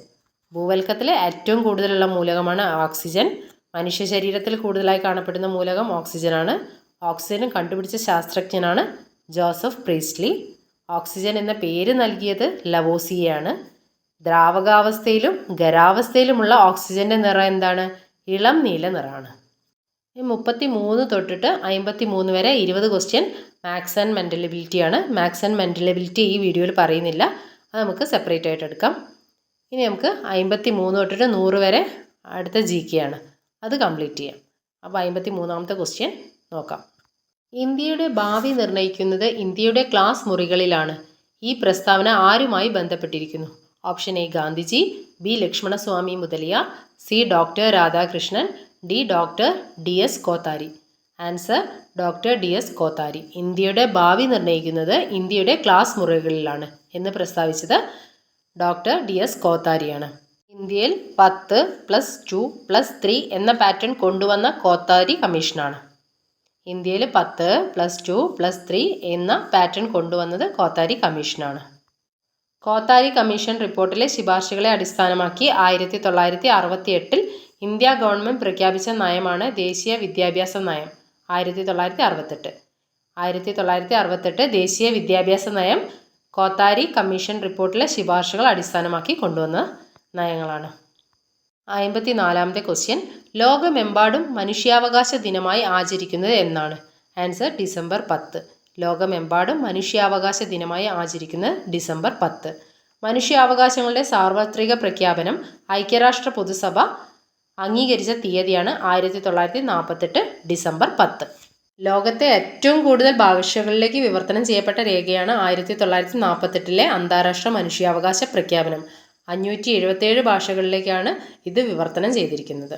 Speaker 1: ഭൂവൽക്കത്തിലെ ഏറ്റവും കൂടുതലുള്ള മൂലകമാണ് ഓക്സിജൻ. മനുഷ്യ ശരീരത്തിൽ കൂടുതലായി കാണപ്പെടുന്ന മൂലകം ഓക്സിജനാണ്. ഓക്സിജൻ കണ്ടുപിടിച്ച ശാസ്ത്രജ്ഞനാണ് ജോസഫ് പ്രീസ്റ്റ്ലി. ഓക്സിജൻ എന്ന പേര് നൽകിയത് ലവോസിയയാണ്. ദ്രാവകാവസ്ഥയിലും ഖരാവസ്ഥയിലുമുള്ള ഓക്സിജൻ്റെ നിറം എന്താണ്? ഇളം നീല നിറമാണ്. 33 തൊട്ടിട്ട് 53 വരെ 20 ക്വസ്റ്റ്യൻ മാത്സ് ആൻഡ് മെൻ്റൽ എബിലിറ്റിയാണ്. മാത്സ് ആൻഡ് മെൻ്റൽ എബിലിറ്റി ഈ വീഡിയോയിൽ പറയുന്നില്ല, അത് നമുക്ക് സെപ്പറേറ്റ് ആയിട്ട് എടുക്കാം. ഇനി നമുക്ക് 53 തൊട്ടിട്ട് 100 വരെ അടുത്ത GK ആണ്, അത് കംപ്ലീറ്റ് ചെയ്യാം. അപ്പോൾ 53ാമത്തെ ക്വസ്റ്റ്യൻ നോക്കാം. ഇന്ത്യയുടെ ഭാവി നിർണ്ണയിക്കുന്നത് ഇന്ത്യയുടെ ക്ലാസ് മുറികളിലാണ്. ഈ പ്രസ്താവന ആരുമായി ബന്ധപ്പെട്ടിരിക്കുന്നു? Option A Gandhiji, B Lakshmanaswami Mudaliar, C doctor Radhakrishnan, D doctor DS Kothari. Answer doctor DS Kothari. ഇന്ത്യയുടെ ഭാവി നിർണ്ണയിക്കുന്നത് ഇന്ത്യയുടെ ക്ലാസ് മുറികളിലാണ് എന്ന് പ്രസ്താവിച്ചത് ഡോക്ടർ DS കോത്താരിയാണ്. ഇന്ത്യയിൽ 10+2+3 എന്ന പാറ്റേൺ കൊണ്ടുവന്ന കോത്താരി കമ്മീഷനാണ്. ഇന്ത്യയിൽ 10+2+3 എന്ന പാറ്റേൺ കൊണ്ടുവന്നത് കോത്താരി കമ്മീഷനാണ്. കോത്താരി കമ്മീഷൻ റിപ്പോർട്ടിലെ ശുപാർശകളെ അടിസ്ഥാനമാക്കി 1968 ഇന്ത്യ ഗവൺമെൻറ് പ്രഖ്യാപിച്ച നയമാണ് ദേശീയ വിദ്യാഭ്യാസ നയം. 1968 ദേശീയ വിദ്യാഭ്യാസ നയം കോത്താരി കമ്മീഷൻ റിപ്പോർട്ടിലെ ശുപാർശകൾ അടിസ്ഥാനമാക്കി കൊണ്ടുവന്ന നയങ്ങളാണ്. 54ാമത്തെ ക്വസ്റ്റ്യൻ. ലോകമെമ്പാടും മനുഷ്യാവകാശ ദിനമായി ആചരിക്കുന്നത് എന്നാണ്? Answer December 10. ലോകമെമ്പാടും മനുഷ്യാവകാശ ദിനമായി ആചരിക്കുന്നത് ഡിസംബർ 10. മനുഷ്യാവകാശങ്ങളുടെ സാർവത്രിക പ്രഖ്യാപനം ഐക്യരാഷ്ട്ര പൊതുസഭ അംഗീകരിച്ച തീയതിയാണ് 1948 ഡിസംബർ 10. ലോകത്തെ ഏറ്റവും കൂടുതൽ ഭാഷകളിലേക്ക് വിവർത്തനം ചെയ്യപ്പെട്ട രേഖയാണ് 1948 അന്താരാഷ്ട്ര മനുഷ്യാവകാശ പ്രഖ്യാപനം. 577 ഭാഷകളിലേക്കാണ് ഇത് വിവർത്തനം ചെയ്തിരിക്കുന്നത്.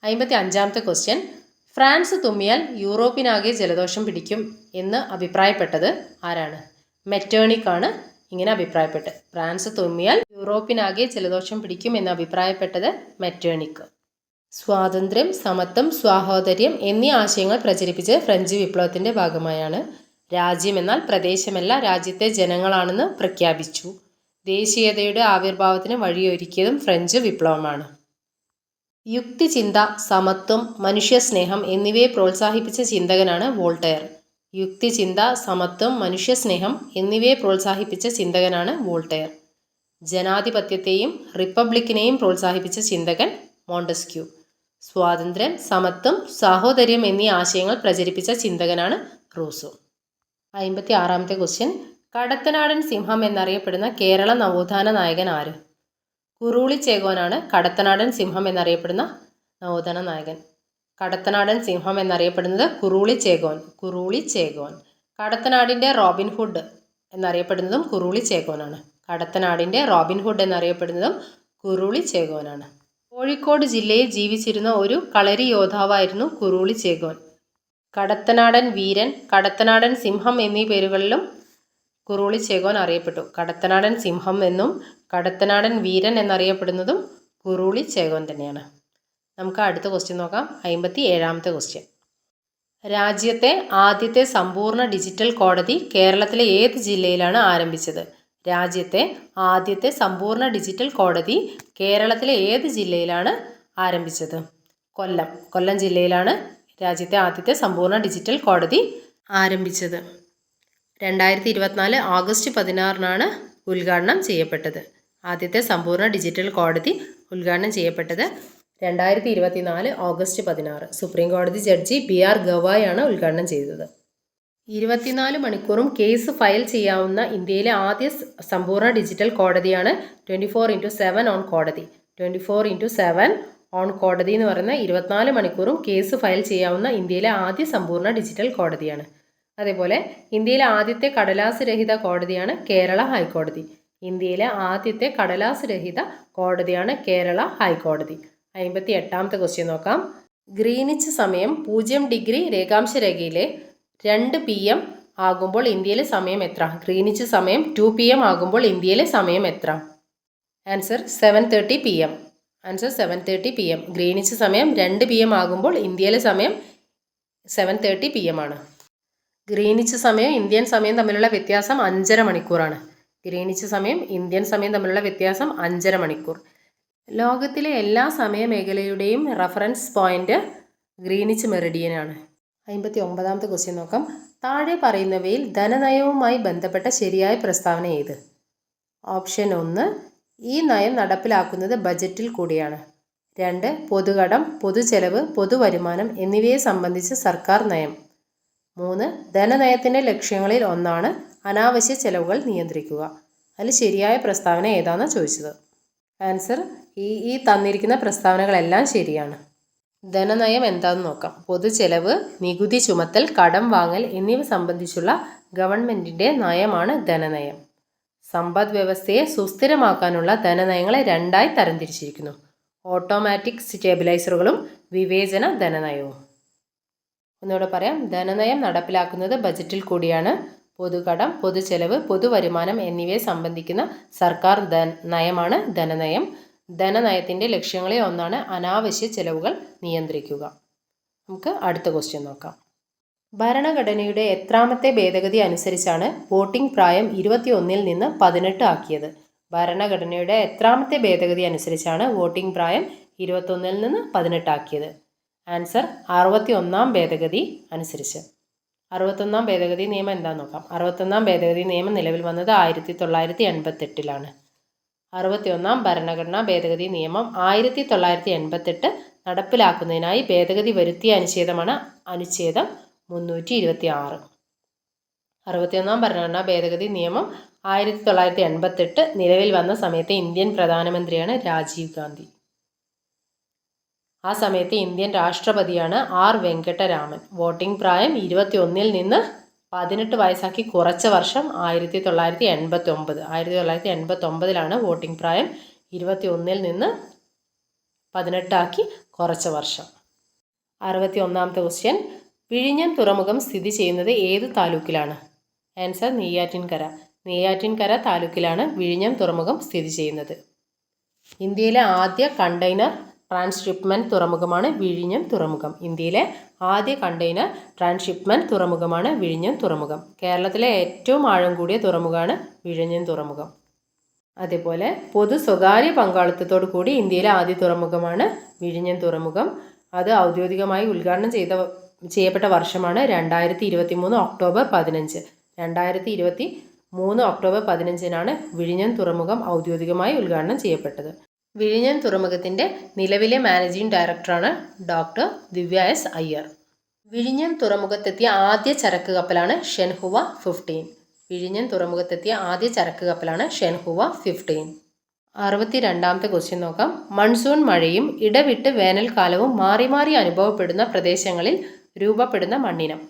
Speaker 1: 55ാമത്തെ ക്വസ്റ്റ്യൻ. ഫ്രാൻസ് തുമ്മിയാൽ യൂറോപ്പിനാകെ ജലദോഷം പിടിക്കും എന്ന് അഭിപ്രായപ്പെട്ടത് ആരാണ്? മെറ്റേണിക് ആണ് ഇങ്ങനെ അഭിപ്രായപ്പെട്ടത്. ഫ്രാൻസ് തുമ്മിയാൽ യൂറോപ്പിനാകെ ജലദോഷം പിടിക്കും എന്ന് അഭിപ്രായപ്പെട്ടത് മെറ്റേണിക്. സ്വാതന്ത്ര്യം, സമത്വം, സ്വാഹോദര്യം എന്നീ ആശയങ്ങൾ പ്രചരിപ്പിച്ച് ഫ്രഞ്ച് വിപ്ലവത്തിൻ്റെ ഭാഗമായാണ്. രാജ്യം എന്നാൽ പ്രദേശമല്ല, രാജ്യത്തെ ജനങ്ങളാണെന്ന് പ്രഖ്യാപിച്ചു. ദേശീയതയുടെ ആവിർഭാവത്തിന് വഴിയൊരുക്കിയതും ഫ്രഞ്ച് വിപ്ലവമാണ്. യുക്തിചിന്ത, സമത്വം, മനുഷ്യസ്നേഹം എന്നിവയെ പ്രോത്സാഹിപ്പിച്ച ചിന്തകനാണ് വോൾട്ടയർ. യുക്തിചിന്ത, സമത്വം, മനുഷ്യസ്നേഹം എന്നിവയെ പ്രോത്സാഹിപ്പിച്ച ചിന്തകനാണ് വോൾട്ടയർ. ജനാധിപത്യത്തെയും റിപ്പബ്ലിക്കിനെയും പ്രോത്സാഹിപ്പിച്ച ചിന്തകൻ മോണ്ടസ്ക്യൂ. സ്വാതന്ത്ര്യം, സമത്വം, സാഹോദര്യം എന്നീ ആശയങ്ങൾ പ്രചരിപ്പിച്ച ചിന്തകനാണ് റൂസോ. 56ാമത്തെ ക്വസ്റ്റ്യൻ. കടത്തനാടൻ സിംഹം എന്നറിയപ്പെടുന്ന കേരള നവോത്ഥാന നായകൻ ആര്? കുറുളി ചേകോനാണ് കടത്തനാടൻ സിംഹം എന്നറിയപ്പെടുന്ന നവോത്ഥാന നായകൻ. കടത്തനാടൻ സിംഹം എന്നറിയപ്പെടുന്നത് കുറുളി ചേകോൻ. കുറുളി ചേകോൻ. കടത്തനാടിൻ്റെ റോബിൻഹുഡ് എന്നറിയപ്പെടുന്നതും കുറുളി ചേകോനാണ്. കടത്തനാടിൻ്റെ റോബിൻഹുഡ് എന്നറിയപ്പെടുന്നതും കുറുളി ചേകോനാണ്. കോഴിക്കോട് ജില്ലയിൽ ജീവിച്ചിരുന്ന ഒരു കളരി യോദ്ധാവായിരുന്നു കുറുളി ചേകോൻ. കടത്തനാടൻ വീരൻ, കടത്തനാടൻ സിംഹം എന്നീ പേരുകളിലും കുറുളി ചേകോൻ അറിയപ്പെട്ടു. കടത്തനാടൻ സിംഹം എന്നും കടത്തനാടൻ വീരൻ എന്നറിയപ്പെടുന്നതും കുറുളി ചേകോൻ തന്നെയാണ്. നമുക്ക് അടുത്ത ക്വസ്റ്റ്യൻ നോക്കാം. 57ാമത്തെ ക്വസ്റ്റ്യൻ. രാജ്യത്തെ ആദ്യത്തെ സമ്പൂർണ്ണ ഡിജിറ്റൽ കോടതി കേരളത്തിലെ ഏത് ജില്ലയിലാണ് ആരംഭിച്ചത്? രാജ്യത്തെ ആദ്യത്തെ സമ്പൂർണ്ണ ഡിജിറ്റൽ കോടതി കേരളത്തിലെ ഏത് ജില്ലയിലാണ് ആരംഭിച്ചത്? കൊല്ലം. കൊല്ലം ജില്ലയിലാണ് രാജ്യത്തെ ആദ്യത്തെ സമ്പൂർണ്ണ ഡിജിറ്റൽ കോടതി ആരംഭിച്ചത്. 2024 ഓഗസ്റ്റ് 16 ഉദ്ഘാടനം ചെയ്യപ്പെട്ടത്. ആദ്യത്തെ സമ്പൂർണ്ണ ഡിജിറ്റൽ കോടതി ഉദ്ഘാടനം ചെയ്യപ്പെട്ടത് 2024 ഓഗസ്റ്റ് 16. സുപ്രീം കോടതി ജഡ്ജി BR ഗവായ് ആണ് ഉദ്ഘാടനം ചെയ്തത്. 24 മണിക്കൂറും കേസ് ഫയൽ ചെയ്യാവുന്ന ഇന്ത്യയിലെ ആദ്യ സമ്പൂർണ്ണ ഡിജിറ്റൽ കോടതിയാണ് 24/7 ഓൺ കോടതി. 24/7 ഓൺ കോടതി എന്ന് പറയുന്ന 24 മണിക്കൂറും കേസ് ഫയൽ ചെയ്യാവുന്ന ഇന്ത്യയിലെ ആദ്യ സമ്പൂർണ്ണ ഡിജിറ്റൽ കോടതിയാണ്. അതേപോലെ ഇന്ത്യയിലെ ആദ്യത്തെ കടലാസ് രഹിത കോടതിയാണ് കേരള ഹൈക്കോടതി. ഇന്ത്യയിലെ ആദ്യത്തെ കടലാസ് രഹിത കോടതിയാണ് കേരള ഹൈക്കോടതി. 58ാമത്തെ ക്വസ്റ്റ്യൻ നോക്കാം. ഗ്രീനിച്ച് സമയം 0 ഡിഗ്രി രേഖാംശ രേഖയിലെ 2 PM ആകുമ്പോൾ ഇന്ത്യയിലെ സമയം എത്ര? ഗ്രീനിച്ച് സമയം 2 PM ആകുമ്പോൾ ഇന്ത്യയിലെ സമയം എത്ര? Answer 7:30 PM. Answer 7:30 PM. Greenwich സമയം 2 PM ആകുമ്പോൾ ഇന്ത്യയിലെ സമയം 7:30 PM ആണ്. ഗ്രീനിച്ച് സമയം ഇന്ത്യൻ സമയം തമ്മിലുള്ള വ്യത്യാസം 5.5 മണിക്കൂറാണ്. ഗ്രീനിച്ച് സമയം ഇന്ത്യൻ സമയം തമ്മിലുള്ള വ്യത്യാസം 5.5 മണിക്കൂർ. ലോകത്തിലെ എല്ലാ സമയമേഖലയുടെയും റഫറൻസ് പോയിന്റ് ഗ്രീനിച്ച് മെറിഡിയനാണ്. 59ാമത്തെ ക്വസ്റ്റ്യൻ നോക്കാം. താഴെ പറയുന്നവയിൽ ധനനയവുമായി ബന്ധപ്പെട്ട ശരിയായ പ്രസ്താവന ഏത്? ഓപ്ഷൻ 1, ഈ നയം നടപ്പിലാക്കുന്നത് ബജറ്റിൽ കൂടിയാണ്. 2, പൊതുകടം, പൊതുചെലവ്, പൊതുവരുമാനം എന്നിവയെ സംബന്ധിച്ച് സർക്കാർ നയം. 3, ധനനയത്തിൻ്റെ ലക്ഷ്യങ്ങളിൽ ഒന്നാണ് അനാവശ്യ ചെലവുകൾ നിയന്ത്രിക്കുക. അതിൽ ശരിയായ പ്രസ്താവന ഏതാണെന്ന് ചോദിച്ചത്. ആൻസർ ഈ തന്നിരിക്കുന്ന പ്രസ്താവനകളെല്ലാം ശരിയാണ്. ധനനയം എന്താണെന്ന് നോക്കാം. പൊതുചെലവ്, നികുതി ചുമത്തൽ, കടം വാങ്ങൽ എന്നിവ സംബന്ധിച്ചുള്ള ഗവൺമെൻറ്റിൻ്റെ നയമാണ് ധനനയം. സമ്പദ് വ്യവസ്ഥയെ സുസ്ഥിരമാക്കാനുള്ള ധനനയങ്ങളെ 2ആയി തരംതിരിച്ചിരിക്കുന്നു. ഓട്ടോമാറ്റിക് സ്റ്റെബിലൈസറുകളും വിവേചന ധനനയവും. ഒന്നുകൂടെ പറയാം. ധനനയം നടപ്പിലാക്കുന്നത് ബജറ്റിൽ കൂടിയാണ്. പൊതുകടം, പൊതുചെലവ്, പൊതുവരുമാനം എന്നിവയെ സംബന്ധിക്കുന്ന സർക്കാർ നയമാണ് ധനനയം. ധനനയത്തിൻ്റെ ലക്ഷ്യങ്ങളിൽ ഒന്നാണ് അനാവശ്യ ചെലവുകൾ നിയന്ത്രിക്കുക. നമുക്ക് അടുത്ത ക്വസ്റ്റ്യൻ നോക്കാം. ഭരണഘടനയുടെ എത്രാമത്തെ ഭേദഗതി അനുസരിച്ചാണ് വോട്ടിംഗ് പ്രായം 21 നിന്ന് 18 ആക്കിയത്? ഭരണഘടനയുടെ എത്രാമത്തെ ഭേദഗതി അനുസരിച്ചാണ് വോട്ടിംഗ് പ്രായം 21 നിന്ന് 18 ആക്കിയത്? ആൻസർ 61ാം ഭേദഗതി അനുസരിച്ച്. 61ാം ഭേദഗതി നിയമം എന്താണെന്ന് നോക്കാം. 61ാം ഭേദഗതി നിയമം നിലവിൽ വന്നത് 1988 61ാം ഭരണഘടനാ ഭേദഗതി നിയമം 1988 നടപ്പിലാക്കുന്നതിനായി ഭേദഗതി വരുത്തിയ അനുച്ഛേദമാണ് അനുച്ഛേദം 326. 61ാം ഭരണഘടനാ ഭേദഗതി നിയമം 1988 നിലവിൽ വന്ന സമയത്തെ ഇന്ത്യൻ പ്രധാനമന്ത്രിയാണ് രാജീവ് ഗാന്ധി. ആ സമയത്ത് ഇന്ത്യൻ രാഷ്ട്രപതിയാണ് R വെങ്കട്ടരാമൻ. വോട്ടിംഗ് പ്രായം 21 നിന്ന് 18 വയസ്സാക്കി കുറച്ച വർഷം 1989. 1989 വോട്ടിംഗ് പ്രായം 21 നിന്ന് 18 ആക്കി കുറച്ച വർഷം. 61ാമത്തെ ക്വസ്റ്റ്യൻ. വിഴിഞ്ഞം തുറമുഖം സ്ഥിതി ചെയ്യുന്നത് ഏത് താലൂക്കിലാണ്? ആൻസർ നെയ്യാറ്റിൻകര. നെയ്യാറ്റിൻകര താലൂക്കിലാണ് വിഴിഞ്ഞം തുറമുഖം സ്ഥിതി ചെയ്യുന്നത്. ഇന്ത്യയിലെ ആദ്യ കണ്ടെയ്നർ ട്രാൻസ്ഷിപ്മെൻറ്റ് തുറമുഖമാണ് വിഴിഞ്ഞം തുറമുഖം. ഇന്ത്യയിലെ ആദ്യ കണ്ടെയ്നർ ട്രാൻസ്ഷിപ്മെൻറ്റ് തുറമുഖമാണ് വിഴിഞ്ഞം തുറമുഖം. കേരളത്തിലെ ഏറ്റവും ആഴം കൂടിയ തുറമുഖമാണ് വിഴിഞ്ഞം തുറമുഖം. അതേപോലെ പൊതു സ്വകാര്യ പങ്കാളിത്തത്തോടു കൂടി ഇന്ത്യയിലെ ആദ്യ തുറമുഖമാണ് വിഴിഞ്ഞം തുറമുഖം. അത് ഔദ്യോഗികമായി ഉദ്ഘാടനം ചെയ്യപ്പെട്ട വർഷമാണ് 2023 ഒക്ടോബർ 15. 2023 ഒക്ടോബർ 15 വിഴിഞ്ഞം തുറമുഖം ഔദ്യോഗികമായി ഉദ്ഘാടനം ചെയ്യപ്പെട്ടത്. വിഴിഞ്ഞം തുറമുഖത്തിൻ്റെ നിലവിലെ മാനേജിംഗ് ഡയറക്ടറാണ് ഡോക്ടർ ദിവ്യ S. അയ്യർ. വിഴിഞ്ഞം തുറമുഖത്തെത്തിയ ആദ്യ ചരക്ക് കപ്പലാണ് ഷെൻഹുവ 15. വിഴിഞ്ഞം തുറമുഖത്തെത്തിയ ആദ്യ ചരക്ക് കപ്പലാണ് ഷെൻഹുവ 15. 62ാമത്തെ ക്വസ്റ്റ്യൻ നോക്കാം. മൺസൂൺ മഴയും ഇടവിട്ട് വേനൽക്കാലവും മാറി മാറി അനുഭവപ്പെടുന്ന പ്രദേശങ്ങളിൽ രൂപപ്പെടുന്ന മണ്ണിനം.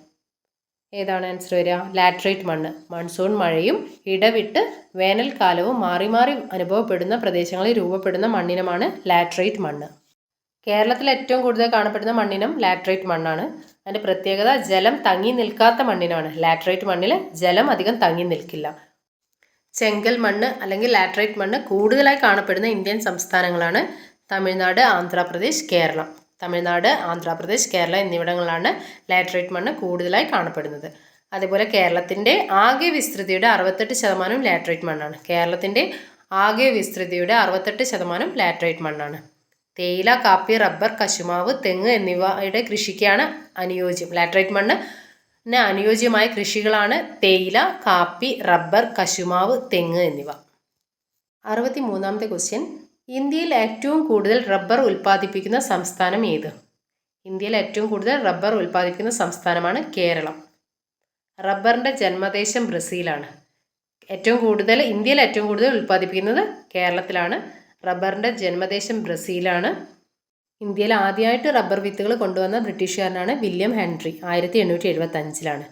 Speaker 1: ഏതാണ് ആൻസർ വരിക? ലാറ്ററൈറ്റ് മണ്ണ്. മൺസൂൺ മഴയും ഇടവിട്ട് വേനൽക്കാലവും മാറി മാറി അനുഭവപ്പെടുന്ന പ്രദേശങ്ങളിൽ രൂപപ്പെടുന്ന മണ്ണിനമാണ് ലാറ്ററൈറ്റ് മണ്ണ്. കേരളത്തിൽ ഏറ്റവും കൂടുതൽ കാണപ്പെടുന്ന മണ്ണിനം ലാറ്ററൈറ്റ് മണ്ണാണ്. അതിൻ്റെ പ്രത്യേകത ജലം തങ്ങി നിൽക്കാത്ത മണ്ണിനാണ്. ലാറ്ററൈറ്റ് മണ്ണിൽ ജലം അധികം തങ്ങി നിൽക്കില്ല. ചെങ്കൽ മണ്ണ് അല്ലെങ്കിൽ ലാറ്ററൈറ്റ് മണ്ണ് കൂടുതലായി കാണപ്പെടുന്ന ഇന്ത്യൻ സംസ്ഥാനങ്ങളാണ് തമിഴ്നാട്, ആന്ധ്രാപ്രദേശ്, കേരളം. തമിഴ്നാട്, ആന്ധ്രാപ്രദേശ്, കേരളം എന്നിവിടങ്ങളിലാണ് ലാറ്ററൈറ്റ് മണ്ണ് കൂടുതലായി കാണപ്പെടുന്നത്. അതേപോലെ കേരളത്തിൻ്റെ ആകെ വിസ്തൃതിയുടെ 68% ലാറ്ററൈറ്റ് മണ്ണാണ്. കേരളത്തിൻ്റെ ആകെ വിസ്തൃതിയുടെ 68% ലാറ്ററൈറ്റ് മണ്ണാണ്. തേയില, കാപ്പി, റബ്ബർ, കശുമാവ്, തെങ്ങ് എന്നിവയുടെ കൃഷിക്കാണ് അനുയോജ്യം. ലാറ്ററൈറ്റ് മണ്ണിന് അനുയോജ്യമായ കൃഷികളാണ് തേയില, കാപ്പി, റബ്ബർ, കശുമാവ്, തെങ്ങ് എന്നിവ. 63ാമത്തെ ക്വസ്റ്റ്യൻ. ഇന്ത്യയിൽ ഏറ്റവും കൂടുതൽ റബ്ബർ ഉൽപ്പാദിപ്പിക്കുന്ന സംസ്ഥാനം ഏത്? ഇന്ത്യയിൽ ഏറ്റവും കൂടുതൽ റബ്ബർ ഉൽപ്പാദിപ്പിക്കുന്ന സംസ്ഥാനമാണ് കേരളം. റബ്ബറിൻ്റെ ജന്മദേശം ബ്രസീലാണ്. ഇന്ത്യയിൽ ഏറ്റവും കൂടുതൽ ഉൽപ്പാദിപ്പിക്കുന്നത് കേരളത്തിലാണ്. റബ്ബറിൻ്റെ ജന്മദേശം ബ്രസീലാണ്. ഇന്ത്യയിൽ ആദ്യമായിട്ട് റബ്ബർ വിത്തുകൾ കൊണ്ടുവന്ന ബ്രിട്ടീഷുകാരനാണ് വില്യം ഹെൻറി. 1875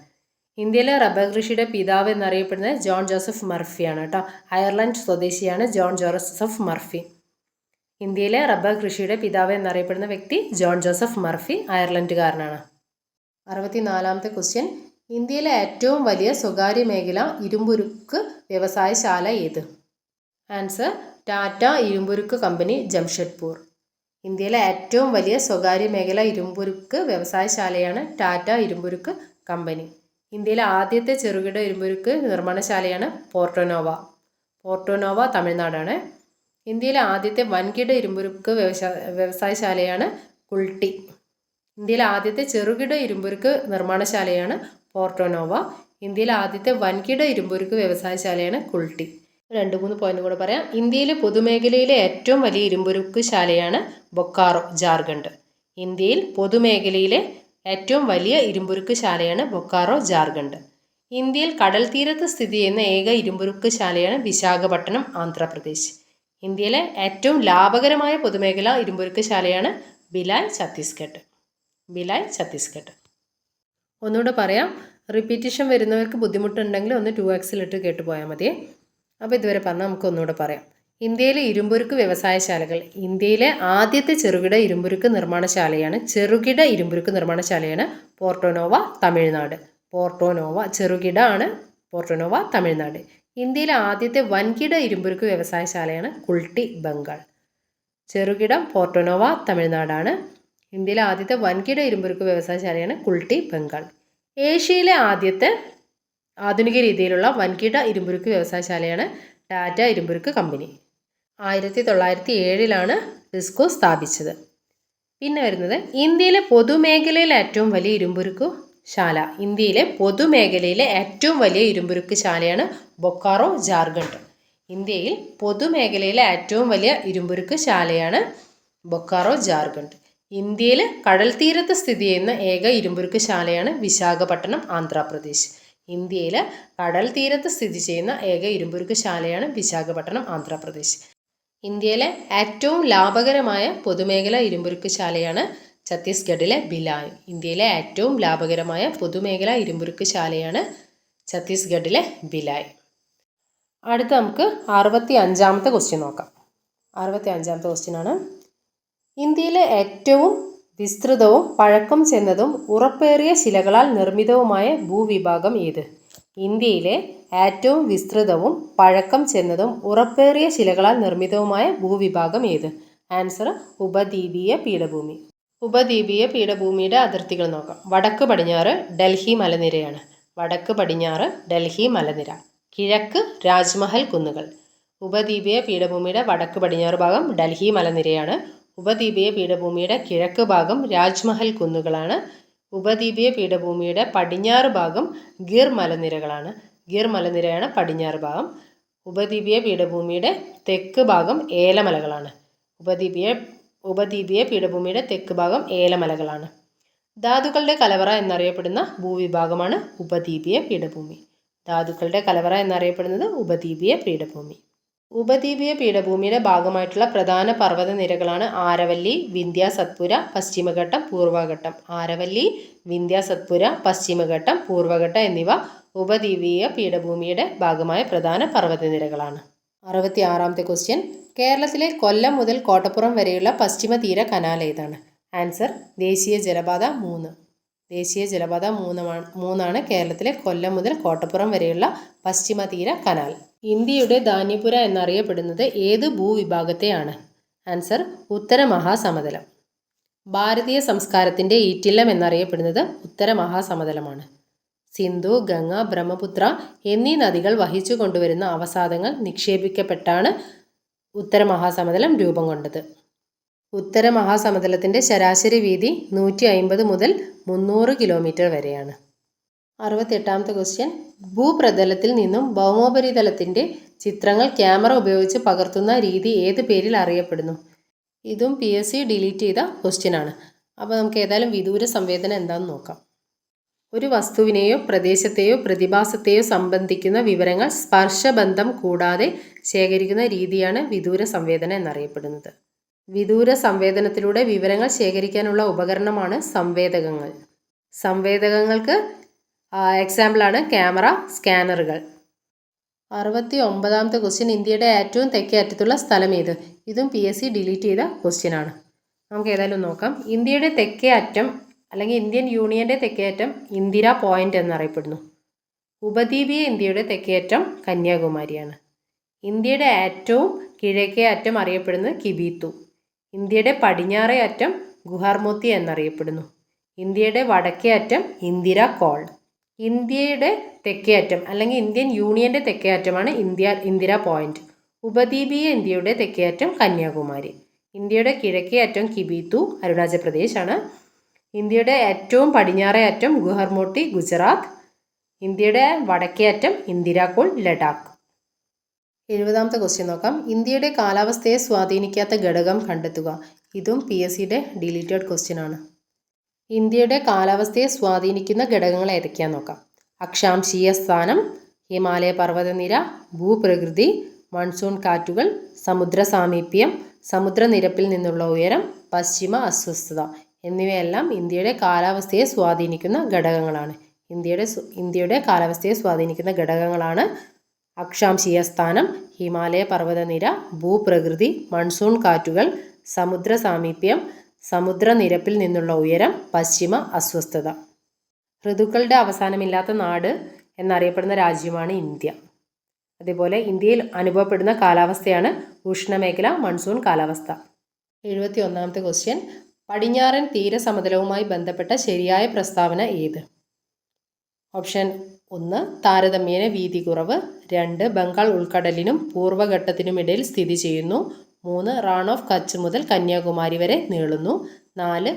Speaker 1: ഇന്ത്യയിലെ റബ്ബർ കൃഷിയുടെ പിതാവ് എന്നറിയപ്പെടുന്നത് ജോൺ ജോസഫ് മർഫിയാണ് കേട്ടോ. അയർലൻഡ് സ്വദേശിയാണ് ജോൺ ജോസഫ് മർഫി. ഇന്ത്യയിലെ റബ്ബർ കൃഷിയുടെ പിതാവ് എന്നറിയപ്പെടുന്ന വ്യക്തി ജോൺ ജോസഫ് മർഫി, അയർലൻഡുകാരനാണ്. 64ാമത്തെ ക്വസ്റ്റ്യൻ. ഇന്ത്യയിലെ ഏറ്റവും വലിയ സ്വകാര്യ മേഖല ഇരുമ്പുരുക്ക് വ്യവസായശാല ഏത്? ആൻസർ ടാറ്റ ഇരുമ്പുരുക്ക് കമ്പനി, ജംഷഡ്പൂർ. ഇന്ത്യയിലെ ഏറ്റവും വലിയ സ്വകാര്യ മേഖല ഇരുമ്പുരുക്ക് വ്യവസായശാലയാണ് ടാറ്റ ഇരുമ്പുരുക്ക് കമ്പനി. ഇന്ത്യയിലെ ആദ്യത്തെ ചെറുകിട ഇരുമ്പുരുക്ക് നിർമ്മാണശാലയാണ് പോർട്ടോനോവ, തമിഴ്നാടാണ്. ഇന്ത്യയിലെ ആദ്യത്തെ വൻകിട ഇരുമ്പുരുക്ക് വ്യവസായശാലയാണ് കുൾട്ടി. ഇന്ത്യയിലെ ആദ്യത്തെ ചെറുകിട ഇരുമ്പുരുക്ക് നിർമ്മാണശാലയാണ് പോർട്ടോനോവ. ഇന്ത്യയിലെ ആദ്യത്തെ വൻകിട ഇരുമ്പുരുക്ക് വ്യവസായശാലയാണ് കുൾട്ടി. 2-3 പോയിന്റ് കൂടെ പറയാം. ഇന്ത്യയിലെ പൊതുമേഖലയിലെ ഏറ്റവും വലിയ ഇരുമ്പുരുക്ക് ശാലയാണ് ബൊക്കാറോ, ജാർഖണ്ഡ്. ഇന്ത്യയിൽ പൊതുമേഖലയിലെ ഏറ്റവും വലിയ ഇരുമ്പുരുക്ക് ശാലയാണ് ബൊക്കാറോ, ജാർഖണ്ഡ്. ഇന്ത്യയിൽ കടൽ തീരത്ത് സ്ഥിതി ചെയ്യുന്ന ഏക ഇരുമ്പുരുക്ക് ശാലയാണ് വിശാഖപട്ടണം, ആന്ധ്രാപ്രദേശ്. ഇന്ത്യയിലെ ഏറ്റവും ലാഭകരമായ പൊതുമേഖല ഇരുമ്പുരുക്ക് ശാലയാണ് ഭിലായ്, ഛത്തീസ്ഗഡ്. ഒന്നുകൂടെ പറയാം. റിപ്പീറ്റേഷൻ വരുന്നവർക്ക് ബുദ്ധിമുട്ടുണ്ടെങ്കിൽ ഒന്ന് 2x കേട്ട് പോയാൽ മതി. അപ്പോൾ ഇതുവരെ പറഞ്ഞാൽ നമുക്ക് ഒന്നുകൂടെ പറയാം. ഇന്ത്യയിലെ ഇരുമ്പുരുക്ക് വ്യവസായശാലകൾ. ഇന്ത്യയിലെ ആദ്യത്തെ ചെറുകിട ഇരുമ്പുരുക്ക് നിർമ്മാണശാലയാണ് പോർട്ടോനോവ, തമിഴ്നാട്. ചെറുകിട ആണ് പോർട്ടോനോവ, തമിഴ്നാട്. ഇന്ത്യയിലെ ആദ്യത്തെ വൻകിട ഇരുമ്പുരുക്ക് വ്യവസായശാലയാണ് കുൾട്ടി, ബംഗാൾ. ചെറുകിടം പോർട്ടോനോവ, തമിഴ്നാടാണ്. ഇന്ത്യയിലെ ആദ്യത്തെ വൻകിട ഇരുമ്പുരുക്ക് വ്യവസായശാലയാണ് കുൾട്ടി, ബംഗാൾ. ഏഷ്യയിലെ ആദ്യത്തെ ആധുനിക രീതിയിലുള്ള വൻകിട ഇരുമ്പുരുക്ക് വ്യവസായശാലയാണ് ടാറ്റ ഇരുമ്പുരുക്ക് കമ്പനി. 1907 ടിസ്കോ സ്ഥാപിച്ചത്. പിന്നെ വരുന്നത് ഇന്ത്യയിലെ പൊതുമേഖലയിലെ ഏറ്റവും വലിയ ഇരുമ്പുരുക്ക് ശാല. ഇന്ത്യയിലെ പൊതുമേഖലയിലെ ഏറ്റവും വലിയ ഇരുമ്പുരുക്ക് ശാലയാണ് ബൊക്കാറോ, ജാർഖണ്ഡ്. ഇന്ത്യയിൽ പൊതുമേഖലയിലെ ഏറ്റവും വലിയ ഇരുമ്പുരുക്ക് ശാലയാണ് ബൊക്കാറോ, ജാർഖണ്ഡ്. ഇന്ത്യയിൽ കടൽ തീരത്ത് സ്ഥിതി ചെയ്യുന്ന ഏക ഇരുമ്പുരുക്ക് ശാലയാണ് വിശാഖപട്ടണം, ആന്ധ്രാപ്രദേശ്. ഇന്ത്യയിൽ കടൽ തീരത്ത് സ്ഥിതി ചെയ്യുന്ന ഏക ഇരുമ്പുരുക്ക് ശാലയാണ് വിശാഖപട്ടണം, ആന്ധ്രാപ്രദേശ്. ഇന്ത്യയിലെ ഏറ്റവും ലാഭകരമായ പൊതുമേഖല ഇരുമ്പുരുക്ക് ശാലയാണ് ഛത്തീസ്ഗഡിലെ ഭിലായ്. ഇന്ത്യയിലെ ഏറ്റവും ലാഭകരമായ പൊതുമേഖല ഇരുമ്പുരുക്ക് ശാലയാണ് ഛത്തീസ്ഗഡിലെ ഭിലായ്. അടുത്ത നമുക്ക് 65ാമത്തെ ക്വസ്റ്റ്യൻ നോക്കാം. 65ാമത്തെ ക്വസ്റ്റ്യനാണ്. ഇന്ത്യയിലെ ഏറ്റവും വിസ്തൃതവും പഴക്കം ചെന്നതും ഉറപ്പേറിയ ശിലകളാൽ നിർമ്മിതവുമായ ഭൂവിഭാഗം ഏത്? ഇന്ത്യയിലെ ഏറ്റവും വിസ്തൃതവും പഴക്കം ചെന്നതും ഉറപ്പേറിയ ശിലകളാൽ നിർമ്മിതവുമായ ഭൂവിഭാഗം ഏത്? ആൻസർ ഉപദ്വീപീയ പീഠഭൂമി. ഉപദ്വീപീയ പീഠഭൂമിയുടെ അതിർത്തികൾ നോക്കാം. വടക്ക് പടിഞ്ഞാറ് ഡൽഹി മലനിരയാണ്. കിഴക്ക് രാജ്മഹൽ കുന്നുകൾ. ഉപദ്വീപീയ പീഠഭൂമിയുടെ വടക്ക് പടിഞ്ഞാറ് ഭാഗം ഡൽഹി മലനിരയാണ്. ഉപദ്വീപീയ പീഠഭൂമിയുടെ കിഴക്ക് ഭാഗം രാജ്മഹൽ കുന്നുകളാണ്. ഉപദ്വീപീയ പീഠഭൂമിയുടെ പടിഞ്ഞാറ് ഭാഗം ഗിർ മലനിരകളാണ്. ഗിർ മലനിരയാണ് പടിഞ്ഞാറ് ഭാഗം. ഉപദ്വീപീയ പീഠഭൂമിയുടെ തെക്ക് ഭാഗം ഏലമലകളാണ്. ഉപദ്വീപീയ പീഠഭൂമിയുടെ തെക്ക് ഭാഗം ഏലമലകളാണ്. ധാതുക്കളുടെ കലവറ എന്നറിയപ്പെടുന്ന ഭൂവിഭാഗമാണ് ഉപദ്വീപീയ പീഠഭൂമി. ധാതുക്കളുടെ കലവറ എന്നറിയപ്പെടുന്നത് ഉപദ്വീപീയ പീഠഭൂമി. ഉപദ്വീപീയ പീഠഭൂമിയുടെ ഭാഗമായിട്ടുള്ള പ്രധാന പർവ്വതനിരകളാണ് ആരവല്ലി, വിന്ധ്യ, സത്പുര, പശ്ചിമഘട്ടം, പൂർവ്വഘട്ടം. ആരവല്ലി, വിന്ധ്യ, സത്പുര, പശ്ചിമഘട്ടം, പൂർവ്വഘട്ടം എന്നിവ ഉപദ്വീപീയ പീഠഭൂമിയുടെ ഭാഗമായ പ്രധാന പർവ്വതനിരകളാണ്. 66ാമത്തെ ക്വസ്റ്റ്യൻ. കേരളത്തിലെ കൊല്ലം മുതൽ കോട്ടപ്പുറം വരെയുള്ള പശ്ചിമ തീര കനാൽ ഏതാണ്? ആൻസർ ദേശീയ ജലപാത 3. ദേശീയ ജലപാത 3 കേരളത്തിലെ കൊല്ലം മുതൽ കോട്ടപ്പുറം വരെയുള്ള പശ്ചിമ തീര കനാൽ. ഇന്ത്യയുടെ ധാന്യപുര എന്നറിയപ്പെടുന്നത് ഏത് ഭൂവിഭാഗത്തെയാണ്? ആൻസർ ഉത്തര മഹാസമതലം. ഭാരതീയ സംസ്കാരത്തിൻ്റെ ഈറ്റില്ലം എന്നറിയപ്പെടുന്നത് ഉത്തര മഹാസമതലമാണ്. സിന്ധു, ഗംഗ, ബ്രഹ്മപുത്ര എന്നീ നദികൾ വഹിച്ചു കൊണ്ടുവരുന്ന അവസാദങ്ങൾ നിക്ഷേപിക്കപ്പെട്ടാണ് ഉത്തര മഹാസമതലം രൂപം കൊണ്ടത്. ഉത്തര മഹാസമതലത്തിൻ്റെ ശരാശരി വീതി 150 മുതൽ 300 കിലോമീറ്റർ വരെയാണ്. 68ാമത്തെ ക്വസ്റ്റ്യൻ. ഭൂപ്രതലത്തിൽ നിന്നും ഭൗമോപരിതലത്തിൻ്റെ ചിത്രങ്ങൾ ക്യാമറ ഉപയോഗിച്ച് പകർത്തുന്ന രീതി ഏത് പേരിൽ അറിയപ്പെടുന്നു? ഇതും PSC ഡിലീറ്റ് ചെയ്ത ക്വസ്റ്റ്യൻ ആണ്. അപ്പോൾ നമുക്ക് ഏതായാലും വിദൂര സംവേദനം എന്താണെന്ന് നോക്കാം. ഒരു വസ്തുവിനെയോ പ്രദേശത്തെയോ പ്രതിഭാസത്തെയോ സംബന്ധിക്കുന്ന വിവരങ്ങൾ സ്പർശബന്ധം കൂടാതെ ശേഖരിക്കുന്ന രീതിയാണ് വിദൂര സംവേദനം എന്നറിയപ്പെടുന്നത്. വിദൂര സംവേദനത്തിലൂടെ വിവരങ്ങൾ ശേഖരിക്കാനുള്ള ഉപകരണമാണ് സംവേദകങ്ങൾ. സംവേദകങ്ങൾക്ക് എക്സാമ്പിളാണ് ക്യാമറ, സ്കാനറുകൾ. 69ാമത്തെ ക്വസ്റ്റ്യൻ. ഇന്ത്യയുടെ ഏറ്റവും തെക്കേ അറ്റത്തുള്ള സ്ഥലം ഏത്? ഇതും PSC ഡിലീറ്റ് ചെയ്ത ക്വസ്റ്റ്യൻ ആണ്. നമുക്ക് ഏതായാലും നോക്കാം. ഇന്ത്യയുടെ തെക്കേ അറ്റം അല്ലെങ്കിൽ ഇന്ത്യൻ യൂണിയൻ്റെ തെക്കേ അറ്റം ഇന്ദിര പോയിന്റ് എന്നറിയപ്പെടുന്നു. ഉപദ്വീപീയ ഇന്ത്യയുടെ തെക്കേ അറ്റം കന്യാകുമാരിയാണ്. ഇന്ത്യയുടെ ഏറ്റവും കിഴക്കേ അറ്റം അറിയപ്പെടുന്നത് കിബീത്തു. ഇന്ത്യയുടെ പടിഞ്ഞാറേ അറ്റം ഗുഹർമോത്തി എന്നറിയപ്പെടുന്നു. ഇന്ത്യയുടെ വടക്കേ അറ്റം ഇന്ദിര കോൾ. ഇന്ത്യയുടെ തെക്കേ അറ്റം അല്ലെങ്കിൽ ഇന്ത്യൻ യൂണിയൻ്റെ തെക്കേ അറ്റമാണ് ഇന്ദിര പോയിന്റ്. ഉപദ്വീപീയ ഇന്ത്യയുടെ തെക്കേ അറ്റം കന്യാകുമാരി. ഇന്ത്യയുടെ കിഴക്കേ അറ്റം കിബീത്തു, അരുണാചൽ പ്രദേശ് ആണ്. ഇന്ത്യയുടെ ഏറ്റവും പടിഞ്ഞാറേ അറ്റം ഗുഹർമോട്ടി, ഗുജറാത്ത്. ഇന്ത്യയുടെ വടക്കേ അറ്റം ഇന്ദിര കോൾ, ലഡാക്ക്. 70ാമത്തെ ക്വസ്റ്റ്യൻ നോക്കാം. ഇന്ത്യയുടെ കാലാവസ്ഥയെ സ്വാധീനിക്കാത്ത ഘടകം കണ്ടെത്തുക. ഇതും PSCയുടെ ഡിലീറ്റഡ് ക്വസ്റ്റ്യൻ ആണ്. ഇന്ത്യയുടെ കാലാവസ്ഥയെ സ്വാധീനിക്കുന്ന ഘടകങ്ങൾ ഏതൊക്കെയാണെന്ന് നോക്കാം. അക്ഷാംശീയ സ്ഥാനം, ഹിമാലയ പർവ്വതനിര, ഭൂപ്രകൃതി, മൺസൂൺ കാറ്റുകൾ, സമുദ്ര സാമീപ്യം, സമുദ്രനിരപ്പിൽ നിന്നുള്ള ഉയരം, പശ്ചിമ അസ്വസ്ഥത എന്നിവയെല്ലാം ഇന്ത്യയുടെ കാലാവസ്ഥയെ സ്വാധീനിക്കുന്ന ഘടകങ്ങളാണ്. ഇന്ത്യയുടെ കാലാവസ്ഥയെ സ്വാധീനിക്കുന്ന ഘടകങ്ങളാണ് അക്ഷാംശീയ സ്ഥാനം, ഹിമാലയ പർവ്വതനിര, ഭൂപ്രകൃതി, മൺസൂൺ കാറ്റുകൾ, സമുദ്ര സാമീപ്യം, സമുദ്രനിരപ്പിൽ നിന്നുള്ള ഉയരം, പശ്ചിമ അസ്വസ്ഥത. ഋതുക്കളുടെ അവസാനമില്ലാത്ത നാട് എന്നറിയപ്പെടുന്ന രാജ്യമാണ് ഇന്ത്യ. അതേപോലെ ഇന്ത്യയിൽ അനുഭവപ്പെടുന്ന കാലാവസ്ഥയാണ് ഉഷ്ണമേഖല മൺസൂൺ കാലാവസ്ഥ. 71ാമത്തെ ക്വസ്റ്റ്യൻ. പടിഞ്ഞാറൻ തീരസമതലവുമായി ബന്ധപ്പെട്ട ശരിയായ പ്രസ്താവന ഏത്? ഓപ്ഷൻ 1 താരതമ്യേന വീതി കുറവ്, 2 ബംഗാൾ ഉൾക്കടലിനും പൂർവ്വഘട്ടത്തിനുമിടയിൽ സ്ഥിതി ചെയ്യുന്നു, 3 റാൺ ഓഫ് കച്ച് മുതൽ കന്യാകുമാരി വരെ നീളുന്നു, 4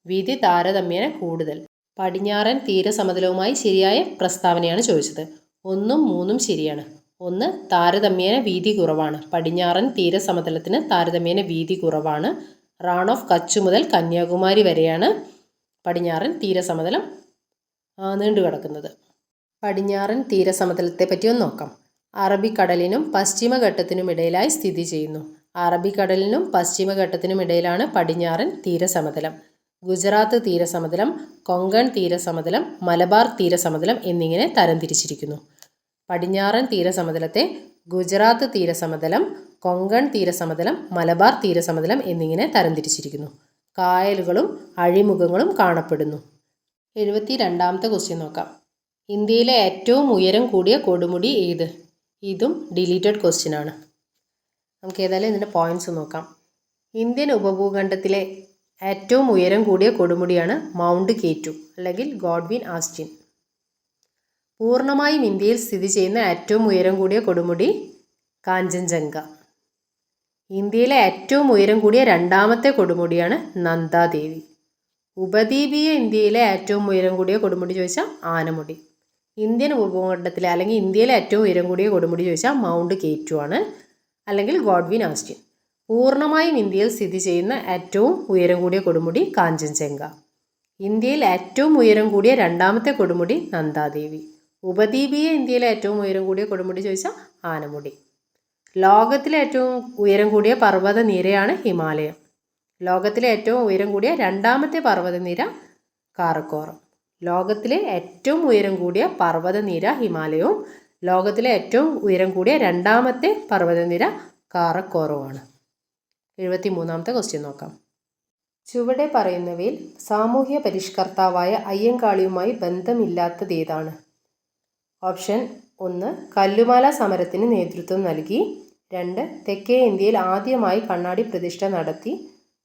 Speaker 1: വീതി താരതമ്യേന കൂടുതൽ. പടിഞ്ഞാറൻ തീരസമതലവുമായി ശരിയായ പ്രസ്താവനയാണ് ചോദിച്ചത്. 1ഉം 3ഉം ശരിയാണ്. 1 താരതമ്യേന വീതി കുറവാണ്. പടിഞ്ഞാറൻ തീരസമതലത്തിന് താരതമ്യേന വീതി കുറവാണ്. റാൺ ഓഫ് കച്ച് മുതൽ കന്യാകുമാരി വരെയാണ് പടിഞ്ഞാറൻ തീരസമതലം നീണ്ടുകിടക്കുന്നത്. പടിഞ്ഞാറൻ തീരസമതലത്തെ പറ്റി ഒന്ന് നോക്കാം. അറബിക്കടലിനും പശ്ചിമഘട്ടത്തിനുമിടയിലായി സ്ഥിതി ചെയ്യുന്നു. അറബിക്കടലിനും പശ്ചിമഘട്ടത്തിനുമിടയിലാണ് പടിഞ്ഞാറൻ തീരസമതലം. ഗുജറാത്ത് തീരസമതലം, കൊങ്കൺ തീരസമതലം, മലബാർ തീരസമതലം എന്നിങ്ങനെ തരംതിരിച്ചിരിക്കുന്നു. പടിഞ്ഞാറൻ തീരസമതലത്തെ ഗുജറാത്ത് തീരസമതലം, കൊങ്കൺ തീരസമതലം, മലബാർ തീരസമതലം എന്നിങ്ങനെ തരംതിരിച്ചിരിക്കുന്നു. കായലുകളും അഴിമുഖങ്ങളും കാണപ്പെടുന്നു. 72ാമത്തെ ക്വസ്റ്റ്യൻ നോക്കാം. ഇന്ത്യയിലെ ഏറ്റവും ഉയരം കൂടിയ കൊടുമുടി ഏത്? ഇതും ഡിലീറ്റഡ് ക്വസ്റ്റ്യൻ ആണ്. നമുക്ക് ഏതായാലും ഇതിൻ്റെ പോയിന്റ്സ് നോക്കാം. ഇന്ത്യൻ ഉപഭൂഖണ്ഡത്തിലെ ഏറ്റവും ഉയരം കൂടിയ കൊടുമുടിയാണ് മൗണ്ട് കെ2 അല്ലെങ്കിൽ ഗോഡ്വിൻ ആസ്റ്റിൻ. പൂർണ്ണമായും ഇന്ത്യയിൽ സ്ഥിതി ചെയ്യുന്ന ഏറ്റവും ഉയരം കൂടിയ കൊടുമുടി കാഞ്ചൻജംഗ. ഇന്ത്യയിലെ ഏറ്റവും ഉയരം കൂടിയ രണ്ടാമത്തെ കൊടുമുടിയാണ് നന്ദാദേവി. ഉപദ്വീപീയ ഇന്ത്യയിലെ ഏറ്റവും ഉയരം കൂടിയ കൊടുമുടി ചോദിച്ചാൽ ആനമുടി. ഇന്ത്യൻ ഉപഭൂഖണ്ഡത്തിലെ അല്ലെങ്കിൽ ഇന്ത്യയിലെ ഏറ്റവും ഉയരം കൂടിയ കൊടുമുടി ചോദിച്ചാൽ മൗണ്ട് കെ2 ആണ് അല്ലെങ്കിൽ ഗോഡ്വിൻ ആസ്റ്റിൻ. പൂർണ്ണമായും ഇന്ത്യയിൽ സ്ഥിതി ചെയ്യുന്ന ഏറ്റവും ഉയരം കൂടിയ കൊടുമുടി കാഞ്ചൻജംഗ. ഇന്ത്യയിൽ ഏറ്റവും ഉയരം കൂടിയ രണ്ടാമത്തെ കൊടുമുടി നന്ദാദേവി. ഉപദ്വീപീയ ഇന്ത്യയിലെ ഏറ്റവും ഉയരം കൂടിയ കൊടുമുടി ചോദിച്ചാൽ ആനമുടി. ലോകത്തിലെ ഏറ്റവും ഉയരം കൂടിയ പർവ്വതനിരയാണ് ഹിമാലയം. ലോകത്തിലെ ഏറ്റവും ഉയരം കൂടിയ രണ്ടാമത്തെ പർവ്വതനിര കാറക്കോറം. ലോകത്തിലെ ഏറ്റവും ഉയരം കൂടിയ പർവ്വതനിര ഹിമാലയവും ലോകത്തിലെ ഏറ്റവും ഉയരം കൂടിയ രണ്ടാമത്തെ പർവ്വതനിര കാറക്കോറവുമാണ്. 73ാമത്തെ ക്വസ്റ്റ്യൻ നോക്കാം. ചുവടെ പറയുന്നവയിൽ സാമൂഹ്യ പരിഷ്കർത്താവായ അയ്യങ്കാളിയുമായി ബന്ധമില്ലാത്തതേതാണ്? ഓപ്ഷൻ 1 കല്ലുമാല സമരത്തിന് നേതൃത്വം നൽകി. 2 തെക്കേ ഇന്ത്യയിൽ ആദ്യമായി കണ്ണാടി പ്രതിഷ്ഠ നടത്തി.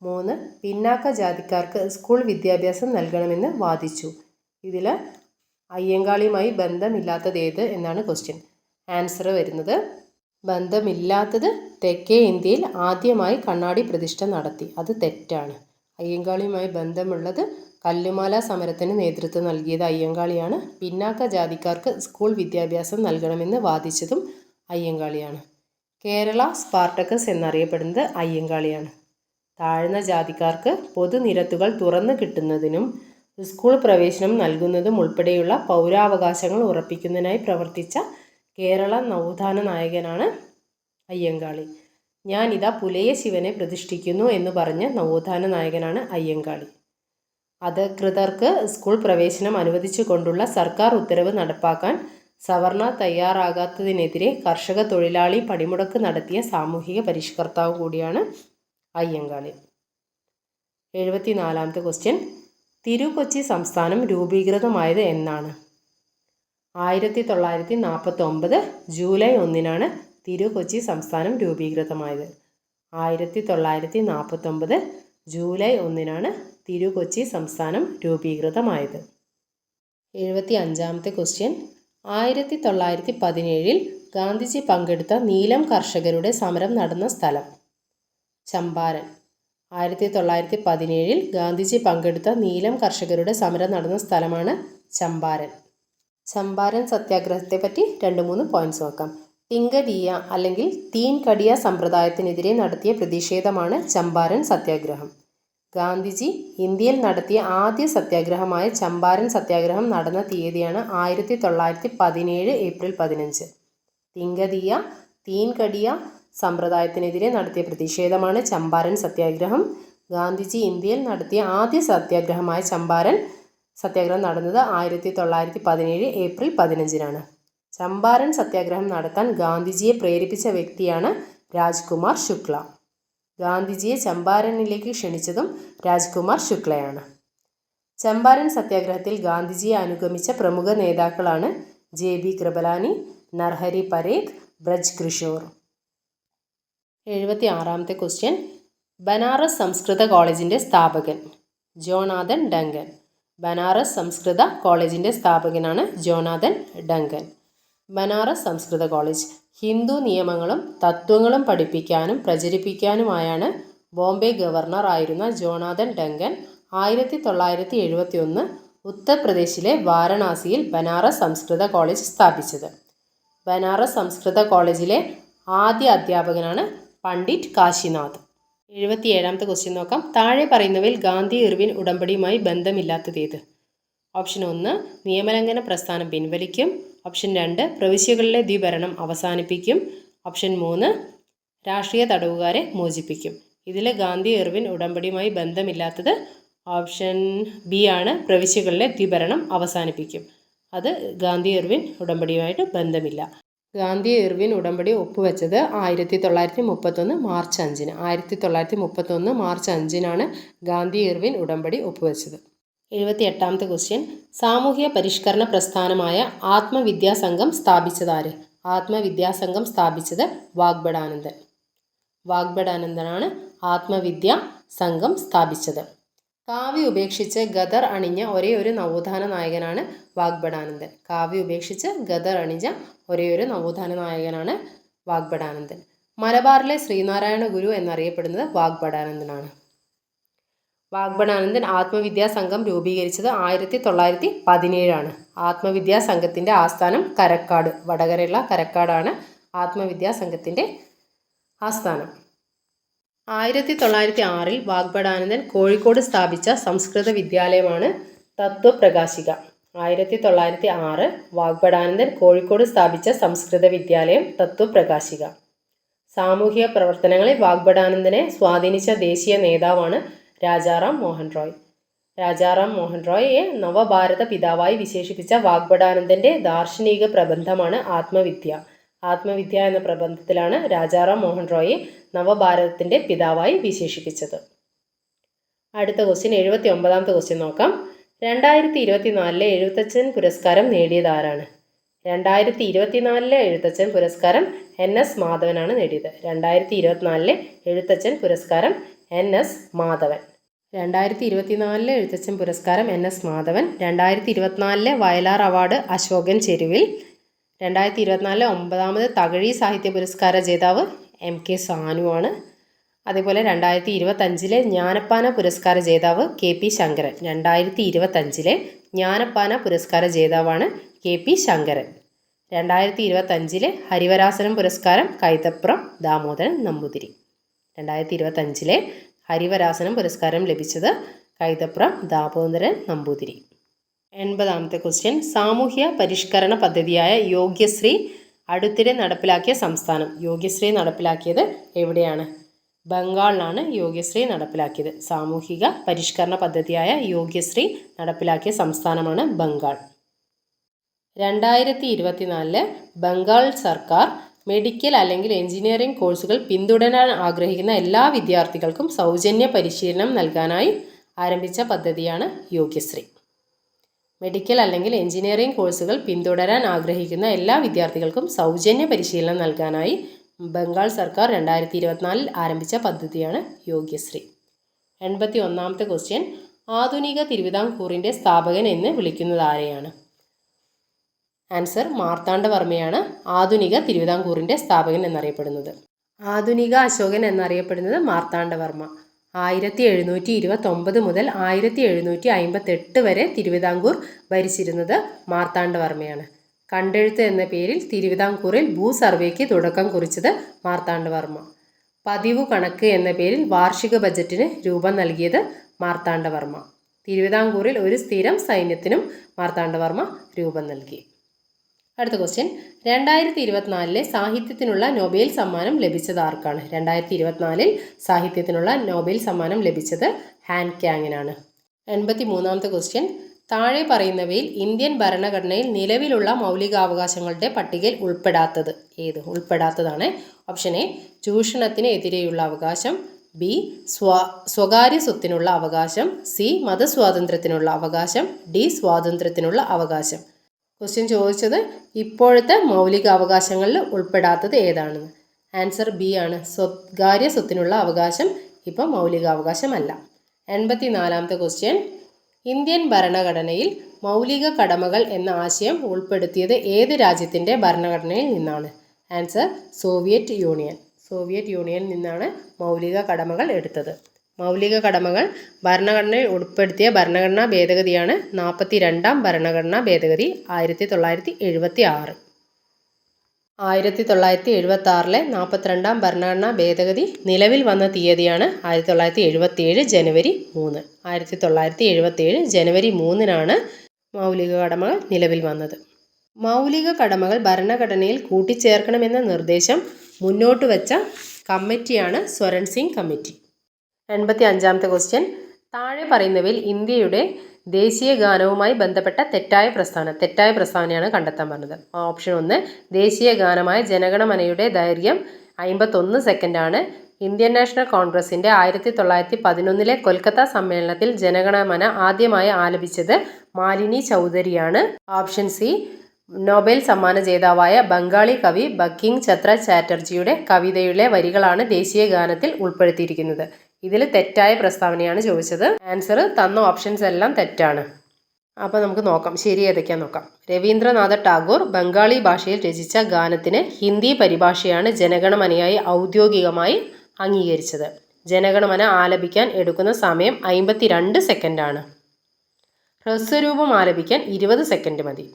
Speaker 1: 3 പിന്നാക്ക ജാതിക്കാർക്ക് സ്കൂൾ വിദ്യാഭ്യാസം നൽകണമെന്ന് വാദിച്ചു. ഇതിൽ അയ്യങ്കാളിയുമായി ബന്ധമില്ലാത്തതേത് എന്നാണ് ക്വസ്റ്റ്യൻ. ആൻസർ വരുന്നത് ബന്ധമില്ലാത്തത് തെക്കേ ഇന്ത്യയിൽ ആദ്യമായി കണ്ണാടി പ്രതിഷ്ഠ നടത്തി. അത് തെറ്റാണ്. അയ്യങ്കാളിയുമായി ബന്ധമുള്ളത് കല്ലുമാല സമരത്തിന് നേതൃത്വം നൽകിയത് അയ്യങ്കാളിയാണ്. പിന്നാക്ക ജാതിക്കാർക്ക് സ്കൂൾ വിദ്യാഭ്യാസം നൽകണമെന്ന് വാദിച്ചതും അയ്യങ്കാളിയാണ്. കേരള സ്പാർട്ടക്കസ് എന്നറിയപ്പെടുന്നത് അയ്യങ്കാളിയാണ്. താഴ്ന്ന ജാതിക്കാർക്ക് പൊതുനിരത്തുകൾ തുറന്നു കിട്ടുന്നതിനും സ്കൂൾ പ്രവേശനം നൽകുന്നതും ഉൾപ്പെടെയുള്ള പൗരാവകാശങ്ങൾ ഉറപ്പിക്കുന്നതിനായി പ്രവർത്തിച്ച കേരള നവോത്ഥാന നായകനാണ് അയ്യങ്കാളി. ഞാനിതാ പുലയ ശിവനെ പ്രതിഷ്ഠിക്കുന്നു എന്ന് പറഞ്ഞ നവോത്ഥാന നായകനാണ് അയ്യങ്കാളി. അധികൃതർക്ക് സ്കൂൾ പ്രവേശനം അനുവദിച്ചു കൊണ്ടുള്ള സർക്കാർ ഉത്തരവ് നടപ്പാക്കാൻ സവർണ തയ്യാറാകാത്തതിനെതിരെ കർഷക തൊഴിലാളി പണിമുടക്ക് നടത്തിയ സാമൂഹിക പരിഷ്കർത്താവ് കൂടിയാണ് അയ്യങ്കാളി. 74ാമത്തെ ക്വസ്റ്റ്യൻ. തിരുകൊച്ചി സംസ്ഥാനം രൂപീകൃതമായത് എന്നാണ്? 1949 ജൂലൈ 1 തിരുകൊച്ചി സംസ്ഥാനം രൂപീകൃതമായത്. 1949 ജൂലൈ 1 തിരുകൊച്ചി സംസ്ഥാനം രൂപീകൃതമായത്. 75ാമത്തെ ക്വസ്റ്റ്യൻ. 1917 ഗാന്ധിജി പങ്കെടുത്ത നീലം കർഷകരുടെ സമരം നടന്ന സ്ഥലം? ചമ്പാരൻ. 1917 ഗാന്ധിജി പങ്കെടുത്ത നീലം കർഷകരുടെ സമരം നടന്ന സ്ഥലമാണ് ചമ്പാരൻ. ചമ്പാരൻ സത്യാഗ്രഹത്തെ പറ്റി 2-3 പോയിന്റ്സ് നോക്കാം. ടിങ്കഡിയ അല്ലെങ്കിൽ തീൻ കടിയ സമ്പ്രദായത്തിനെതിരെ നടത്തിയ പ്രതിഷേധമാണ് ചമ്പാരൻ സത്യാഗ്രഹം. ഗാന്ധിജി ഇന്ത്യയിൽ നടത്തിയ ആദ്യ സത്യാഗ്രഹമായ ചമ്പാരൻ സത്യാഗ്രഹം നടന്ന തീയതിയാണ് 1917 ഏപ്രിൽ 15. ടിങ്കദിയ തീൻ കടിയ സമ്പ്രദായത്തിനെതിരെ നടത്തിയ പ്രതിഷേധമാണ് ചമ്പാരൻ സത്യാഗ്രഹം. ഗാന്ധിജി ഇന്ത്യയിൽ നടത്തിയ ആദ്യ സത്യാഗ്രഹമായ ചമ്പാരൻ സത്യാഗ്രഹം നടന്നത് 1917 ഏപ്രിൽ 15. ചമ്പാരൻ സത്യാഗ്രഹം നടത്താൻ ഗാന്ധിജിയെ പ്രേരിപ്പിച്ച വ്യക്തിയാണ് രാജ്കുമാർ ശുക്ല. ഗാന്ധിജിയെ ചമ്പാരനിലേക്ക് ക്ഷണിച്ചതും രാജ്കുമാർ ശുക്ലയാണ്. ചമ്പാരൻ സത്യാഗ്രഹത്തിൽ ഗാന്ധിജിയെ അനുഗമിച്ച പ്രമുഖ നേതാക്കളാണ് JB കൃപലാനി, നർഹരി പരേഖ്, ബ്രജ് കിഷോർ. 76ാമത്തെ ക്വസ്റ്റ്യൻ. ബനാറസ് സംസ്കൃത കോളേജിൻ്റെ സ്ഥാപകൻ? Jonathan Duncan. ബനാറസ് സംസ്കൃത കോളേജിൻ്റെ സ്ഥാപകനാണ് ജോനാഥൻ ഡങ്കൻ. ബനാറസ് സംസ്കൃത കോളേജ് ഹിന്ദു നിയമങ്ങളും തത്വങ്ങളും പഠിപ്പിക്കാനും പ്രചരിപ്പിക്കാനുമായാണ് ബോംബെ ഗവർണർ ആയിരുന്ന ജോനാഥൻ ഡങ്കൻ 1971 ഉത്തർപ്രദേശിലെ വാരണാസിയിൽ ബനാറസ് സംസ്കൃത കോളേജ് സ്ഥാപിച്ചത്. ബനാറസ് സംസ്കൃത കോളേജിലെ ആദ്യ അധ്യാപകനാണ് പണ്ഡിറ്റ് കാശിനാഥ്. 77ാമത്തെ ക്വസ്റ്റ്യൻ നോക്കാം. താഴെ പറയുന്നവയിൽ ഗാന്ധി ഇർവിൻ ഉടമ്പടിയുമായി ബന്ധമില്ലാത്തതേത്? ഓപ്ഷൻ 1 നിയമലംഘന പ്രസ്ഥാനം പിൻവലിക്കും. ഓപ്ഷൻ 2 പ്രവിശ്യകളിലെ ദ്വിഭരണം അവസാനിപ്പിക്കും. ഓപ്ഷൻ 3 രാഷ്ട്രീയ തടവുകാരെ മോചിപ്പിക്കും. ഇതിൽ ഗാന്ധി ഇർവിൻ ഉടമ്പടിയുമായി ബന്ധമില്ലാത്തത് ഓപ്ഷൻ ബി ആണ്. പ്രവിശ്യകളിലെ ദ്വിഭരണം അവസാനിപ്പിക്കും. അത് ഗാന്ധി ഇർവിൻ ഉടമ്പടിയുമായിട്ട് ബന്ധമില്ല. ഗാന്ധി ഇർവിൻ ഉടമ്പടി ഒപ്പുവെച്ചത് 1931 മാർച്ച് 5. 1931 മാർച്ച് 5 ഗാന്ധി ഇർവിൻ ഉടമ്പടി ഒപ്പുവെച്ചത്. 78ാമത്തെ ക്വസ്റ്റ്യൻ. സാമൂഹ്യ പരിഷ്കരണ പ്രസ്ഥാനമായ ആത്മവിദ്യാസംഘം സ്ഥാപിച്ചതാര്? ആത്മവിദ്യാസംഘം സ്ഥാപിച്ചത് വാഗ്ബടാനന്ദൻ. വാഗ്ബടാനന്ദനാണ് ആത്മവിദ്യാ സംഘം സ്ഥാപിച്ചത്. കാവ്യ ഉപേക്ഷിച്ച് ഗദർ അണിഞ്ഞ ഒരേയൊരു നവോത്ഥാന നായകനാണ് വാഗ്ബടാനന്ദൻ. കാവ്യ ഉപേക്ഷിച്ച് ഗദർ അണിഞ്ഞ ഒരേയൊരു നവോത്ഥാന നായകനാണ് വാഗ്ബടാനന്ദൻ. മലബാറിലെ ശ്രീനാരായണ ഗുരു എന്നറിയപ്പെടുന്നത് വാഗ്ബടാനന്ദനാണ്. വാഗ്ബടാനന്ദൻ ആത്മവിദ്യാസംഘം രൂപീകരിച്ചത് 1917. ആത്മവിദ്യാസംഘത്തിൻ്റെ ആസ്ഥാനം കരക്കാട്, വടകരയുള്ള കരക്കാടാണ് ആത്മവിദ്യാസംഘത്തിൻ്റെ ആസ്ഥാനം. 1906 വാഗ്ബടാനന്ദൻ കോഴിക്കോട് സ്ഥാപിച്ച സംസ്കൃത വിദ്യാലയമാണ് തത്വപ്രകാശിക. 1906 വാഗ്ബടാനന്ദൻ കോഴിക്കോട് സ്ഥാപിച്ച സംസ്കൃത വിദ്യാലയം തത്വപ്രകാശിക. സാമൂഹിക പ്രവർത്തനങ്ങളിൽ വാഗ്ഭടാനന്ദനെ സ്വാധീനിച്ച ദേശീയ നേതാവാണ് രാജാറാം മോഹൻ റോയ്. രാജാറാം മോഹൻ റോയിയെ നവഭാരത പിതാവായി വിശേഷിപ്പിച്ച വാഗ്ഭടാനന്ദൻ്റെ ദാർശനിക പ്രബന്ധമാണ് ആത്മവിദ്യ. ആത്മവിദ്യ എന്ന പ്രബന്ധത്തിലാണ് രാജാറാം മോഹൻ റോയിയെ നവഭാരതത്തിൻ്റെ പിതാവായി വിശേഷിപ്പിച്ചത്. അടുത്ത ക്വസ്റ്റ്യൻ 79ാമത്തെ ക്വസ്റ്റ്യൻ നോക്കാം. 2024 എഴുത്തച്ഛൻ പുരസ്കാരം നേടിയത് ആരാണ്? 2024 എഴുത്തച്ഛൻ പുരസ്കാരം NS മാധവനാണ് നേടിയത്. 2024 എഴുത്തച്ഛൻ പുരസ്കാരം NS മാധവൻ. 2024 എഴുത്തച്ഛൻ പുരസ്കാരം NS മാധവൻ. 2024 വയലാർ അവാർഡ് അശോകൻ ചെരുവിൽ. 2024 9ാമത് തകഴി സാഹിത്യ പുരസ്കാര ജേതാവ് MK സാനുവാണ്. അതേപോലെ 2025 ജ്ഞാനപ്പാന പുരസ്കാര ജേതാവ് KP ശങ്കരൻ. 2025 ജ്ഞാനപ്പാന പുരസ്കാര ജേതാവാണ് KP ശങ്കരൻ. 2025 ഹരിവരാസനം പുരസ്കാരം കൈതപ്രം ദാമോദരൻ നമ്പൂതിരി. 2025 ഹരിവരാസനം പുരസ്കാരം ലഭിച്ചത് കൈതപ്രം ദാമോദരൻ നമ്പൂതിരി. 80ാമത്തെ ക്വസ്റ്റ്യൻ. സാമൂഹ്യ പരിഷ്കരണ പദ്ധതിയായ യോഗ്യശ്രീ അടുത്തിടെ നടപ്പിലാക്കിയ സംസ്ഥാനം. യോഗ്യശ്രീ നടപ്പിലാക്കിയത് എവിടെയാണ്? ബംഗാളിലാണ് യോഗ്യശ്രീ നടപ്പിലാക്കിയത്. സാമൂഹിക പരിഷ്കരണ പദ്ധതിയായ യോഗ്യശ്രീ നടപ്പിലാക്കിയ സംസ്ഥാനമാണ് ബംഗാൾ. 2024 ബംഗാൾ സർക്കാർ മെഡിക്കൽ അല്ലെങ്കിൽ എഞ്ചിനീയറിംഗ് കോഴ്സുകൾ പിന്തുടരാൻ ആഗ്രഹിക്കുന്ന എല്ലാ വിദ്യാർത്ഥികൾക്കും സൗജന്യ പരിശീലനം നൽകാനായി ആരംഭിച്ച പദ്ധതിയാണ് യോഗ്യശ്രീ. മെഡിക്കൽ അല്ലെങ്കിൽ എഞ്ചിനീയറിംഗ് കോഴ്സുകൾ പിന്തുടരാൻ ആഗ്രഹിക്കുന്ന എല്ലാ വിദ്യാർത്ഥികൾക്കും സൗജന്യ പരിശീലനം നൽകാനായി ബംഗാൾ സർക്കാർ 2024 ആരംഭിച്ച പദ്ധതിയാണ് യോഗ്യശ്രീ. 81ാമത്തെ ക്വസ്റ്റ്യൻ. ആധുനിക തിരുവിതാംകൂറിൻ്റെ സ്ഥാപകൻ എന്ന് വിളിക്കുന്നത് ആരെയാണ്? ആൻസർ മാർത്താണ്ഡവർമ്മയാണ് ആധുനിക തിരുവിതാംകൂറിൻ്റെ സ്ഥാപകൻ എന്നറിയപ്പെടുന്നത്. ആധുനിക അശോകൻ എന്നറിയപ്പെടുന്നത് മാർത്താണ്ഡവർമ്മ. 1729 മുതൽ 1758 വരെ തിരുവിതാംകൂർ ഭരിച്ചിരുന്നത് മാർത്താണ്ഡവർമ്മയാണ്. കണ്ടെഴുത്ത് എന്ന പേരിൽ തിരുവിതാംകൂറിൽ ഭൂസർവേക്ക് തുടക്കം കുറിച്ചത് മാർത്താണ്ഡവർമ്മ. പതിവു കണക്ക് എന്ന പേരിൽ വാർഷിക ബജറ്റിന് രൂപം നൽകിയത് മാർത്താണ്ഡവർമ്മ. തിരുവിതാംകൂറിൽ ഒരു സ്ഥിരം സൈന്യത്തിനും മാർത്താണ്ഡവർമ്മ രൂപം നൽകി. അടുത്ത ക്വസ്റ്റ്യൻ. 2024 സാഹിത്യത്തിനുള്ള നൊബേൽ സമ്മാനം ലഭിച്ചത് ആർക്കാണ്? 2024 സാഹിത്യത്തിനുള്ള നൊബേൽ സമ്മാനം ലഭിച്ചത് ഹാൻ ക്യാങ്ങിനാണ്. 83ാമത്തെ ക്വസ്റ്റ്യൻ. താഴെ പറയുന്നവയിൽ ഇന്ത്യൻ ഭരണഘടനയിൽ നിലവിലുള്ള മൗലികാവകാശങ്ങളുടെ പട്ടികയിൽ ഉൾപ്പെടാത്തത് ഏത്? ഉൾപ്പെടാത്തതാണ്. ഓപ്ഷൻ എ ചൂഷണത്തിന് എതിരെയുള്ള അവകാശം, ബി സ്വകാര്യ സ്വത്തിനുള്ള അവകാശം, സി മതസ്വാതന്ത്ര്യത്തിനുള്ള അവകാശം, ഡി സ്വാതന്ത്ര്യത്തിനുള്ള അവകാശം. ക്വസ്റ്റ്യൻ ചോദിച്ചത് ഇപ്പോഴത്തെ മൗലിക അവകാശങ്ങളിൽ ഉൾപ്പെടാത്തത് ഏതാണെന്ന്. ആൻസർ ബി ആണ്. സ്വകാര്യ സ്വത്തിനുള്ള അവകാശം ഇപ്പോൾ മൗലികാവകാശമല്ല. 84ാമത്തെ ക്വസ്റ്റ്യൻ. ഇന്ത്യൻ ഭരണഘടനയിൽ മൗലിക കടമകൾ എന്ന ആശയം ഉൾപ്പെടുത്തിയത് ഏത് രാജ്യത്തിൻ്റെ ഭരണഘടനയിൽ നിന്നാണ്? Answer Soviet union. സോവിയറ്റ് യൂണിയനിൽ നിന്നാണ് മൗലിക കടമകൾ എടുത്തത്. മൗലിക കടമകൾ ഭരണഘടനയിൽ ഉൾപ്പെടുത്തിയ ഭരണഘടനാ ഭേദഗതിയാണ് 42ാം ഭരണഘടനാ ഭേദഗതി 1976. 1976 42ാം ഭരണഘടനാ ഭേദഗതി നിലവിൽ വന്ന തീയതിയാണ് 1977 ജനുവരി 3. 1977 ജനുവരി 3-നാണ് മൗലിക കടമകൾ നിലവിൽ വന്നത്. മൗലിക കടമകൾ ഭരണഘടനയിൽ കൂട്ടിച്ചേർക്കണമെന്ന നിർദ്ദേശം മുന്നോട്ട് വച്ച കമ്മിറ്റിയാണ് സ്വരൺ സിംഗ് കമ്മിറ്റി. 85ാമത്തെ ക്വസ്റ്റ്യൻ. താഴെ പറയുന്നവയിൽ ഇന്ത്യയുടെ ദേശീയ ഗാനവുമായി ബന്ധപ്പെട്ട തെറ്റായ പ്രസ്താവനയാണ് കണ്ടെത്താൻ പറഞ്ഞത്. ഓപ്ഷൻ 1 ദേശീയ ഗാനമായ ജനഗണമനയുടെ ദൈർഘ്യം 51 സെക്കൻഡാണ്. ഇന്ത്യൻ നാഷണൽ കോൺഗ്രസിൻ്റെ 1911 കൊൽക്കത്ത സമ്മേളനത്തിൽ ജനഗണമന ആദ്യമായി ആലപിച്ചത് മാലിനി ചൗധരിയാണ്. ഓപ്ഷൻ സി നൊബേൽ സമ്മാന ജേതാവായ ബംഗാളി കവി ബങ്കിം ചന്ദ്ര ചാറ്റർജിയുടെ കവിതയിലെ വരികളാണ് ദേശീയ ഗാനത്തിൽ ഉൾപ്പെടുത്തിയിരിക്കുന്നത്. ഇതിൽ തെറ്റായ പ്രസ്താവനയാണ് ചോദിച്ചത്. ആൻസർ തന്ന ഓപ്ഷൻസ് എല്ലാം തെറ്റാണ്. അപ്പോൾ നമുക്ക് നോക്കാം ശരി ഏതൊക്കെയാണെന്ന് നോക്കാം. രവീന്ദ്രനാഥ ടാഗോർ ബംഗാളി ഭാഷയിൽ രചിച്ച ഗാനത്തിന് ഹിന്ദി പരിഭാഷയാണ് ജനഗണമനയായി ഔദ്യോഗികമായി അംഗീകരിച്ചത്. ജനഗണമന ആലപിക്കാൻ എടുക്കുന്ന സമയം 52 സെക്കൻഡാണ്. ഹ്രസ്വരൂപം ആലപിക്കാൻ 20 സെക്കൻഡ് മതി.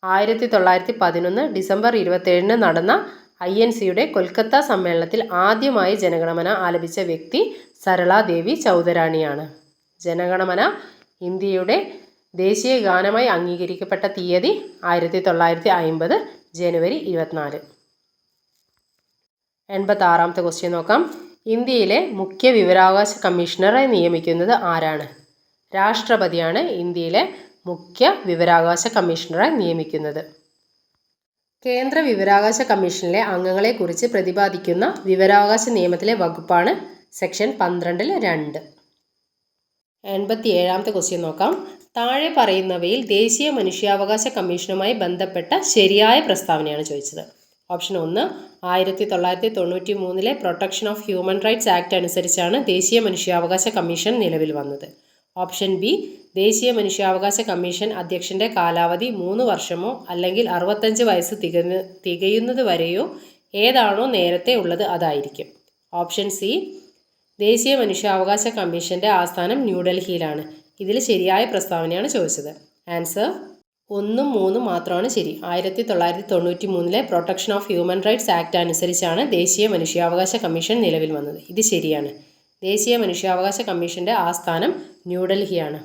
Speaker 1: 1911 ഡിസംബർ 27 നടന്ന INCയുടെ കൊൽക്കത്ത സമ്മേളനത്തിൽ ആദ്യമായി ജനഗണമന ആലപിച്ച വ്യക്തി സരളാദേവി ചൗധരാണിയാണ്. ജനഗണമന ഇന്ത്യയുടെ ദേശീയ ഗാനമായി അംഗീകരിക്കപ്പെട്ട തീയതി 1950 ജനുവരി 24. 86ാമത്തെ ക്വസ്റ്റ്യൻ നോക്കാം. ഇന്ത്യയിലെ മുഖ്യ വിവരാവകാശ കമ്മീഷണറെ നിയമിക്കുന്നത് ആരാണ്? രാഷ്ട്രപതിയാണ് ഇന്ത്യയിലെ മുഖ്യ വിവരാവകാശ കമ്മീഷണറെ നിയമിക്കുന്നത്. കേന്ദ്ര വിവരാവകാശ കമ്മീഷനിലെ അംഗങ്ങളെക്കുറിച്ച് പ്രതിപാദിക്കുന്ന വിവരാവകാശ നിയമത്തിലെ വകുപ്പാണ് സെക്ഷൻ 12(2). 87ാമത്തെ ക്വസ്റ്റ്യൻ നോക്കാം. താഴെ പറയുന്നവയിൽ ദേശീയ മനുഷ്യാവകാശ കമ്മീഷനുമായി ബന്ധപ്പെട്ട ശരിയായ പ്രസ്താവനയാണ് ചോദിച്ചത്. Option 1, 1993 protection of human rights act അനുസരിച്ചാണ് ദേശീയ മനുഷ്യാവകാശ കമ്മീഷൻ നിലവിൽ വന്നത്. ഓപ്ഷൻ ബി, ദേശീയ മനുഷ്യാവകാശ കമ്മീഷൻ അധ്യക്ഷൻ്റെ കാലാവധി 3 വർഷമോ അല്ലെങ്കിൽ 65 വയസ്സ് തികയുന്നത് വരെയോ ഏതാണോ നേരത്തെ ഉള്ളത് അതായിരിക്കും. ഓപ്ഷൻ സി, ദേശീയ മനുഷ്യാവകാശ കമ്മീഷൻ്റെ ആസ്ഥാനം ന്യൂഡൽഹിയിലാണ്. ഇതിൽ ശരിയായ പ്രസ്താവനയാണ് ചോദിച്ചത്. ആൻസർ 1ഉം 3ഉം മാത്രമാണ് ശരി. 1993 protection of human rights act അനുസരിച്ചാണ് ദേശീയ മനുഷ്യാവകാശ കമ്മീഷൻ നിലവിൽ വന്നത്. ഇത് ശരിയാണ്. ദേശീയ മനുഷ്യാവകാശ കമ്മീഷൻ്റെ ആസ്ഥാനം ന്യൂഡൽഹിയാണ്.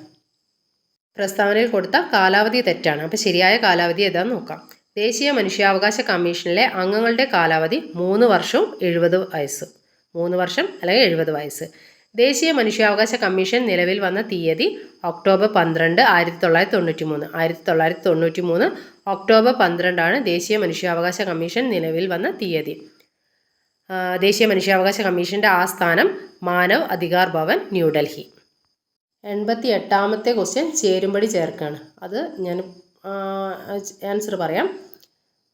Speaker 1: പ്രസ്താവനയിൽ കൊടുത്ത കാലാവധി തെറ്റാണ്. അപ്പോൾ ശരിയായ കാലാവധി ഏതാണെന്ന് നോക്കാം. ദേശീയ മനുഷ്യാവകാശ കമ്മീഷനിലെ അംഗങ്ങളുടെ കാലാവധി 3 വർഷവും 70 വയസ്സ്. 3 വർഷം അല്ലെങ്കിൽ 70 വയസ്സ്. ദേശീയ മനുഷ്യാവകാശ കമ്മീഷൻ നിലവിൽ വന്ന തീയതി ഒക്ടോബർ 12, 1993. 1993 ഒക്ടോബർ 12 ദേശീയ മനുഷ്യാവകാശ കമ്മീഷൻ നിലവിൽ വന്ന തീയതി. ദേശീയ മനുഷ്യാവകാശ കമ്മീഷൻ്റെ ആസ്ഥാനം മാനവ് അധികാർ ഭവൻ, ന്യൂഡൽഹി. 88ാമത്തെ ക്വസ്റ്റ്യൻ ചേരുംപടി ചേർക്കാണ്. അത് ഞാൻ ആൻസർ പറയാം.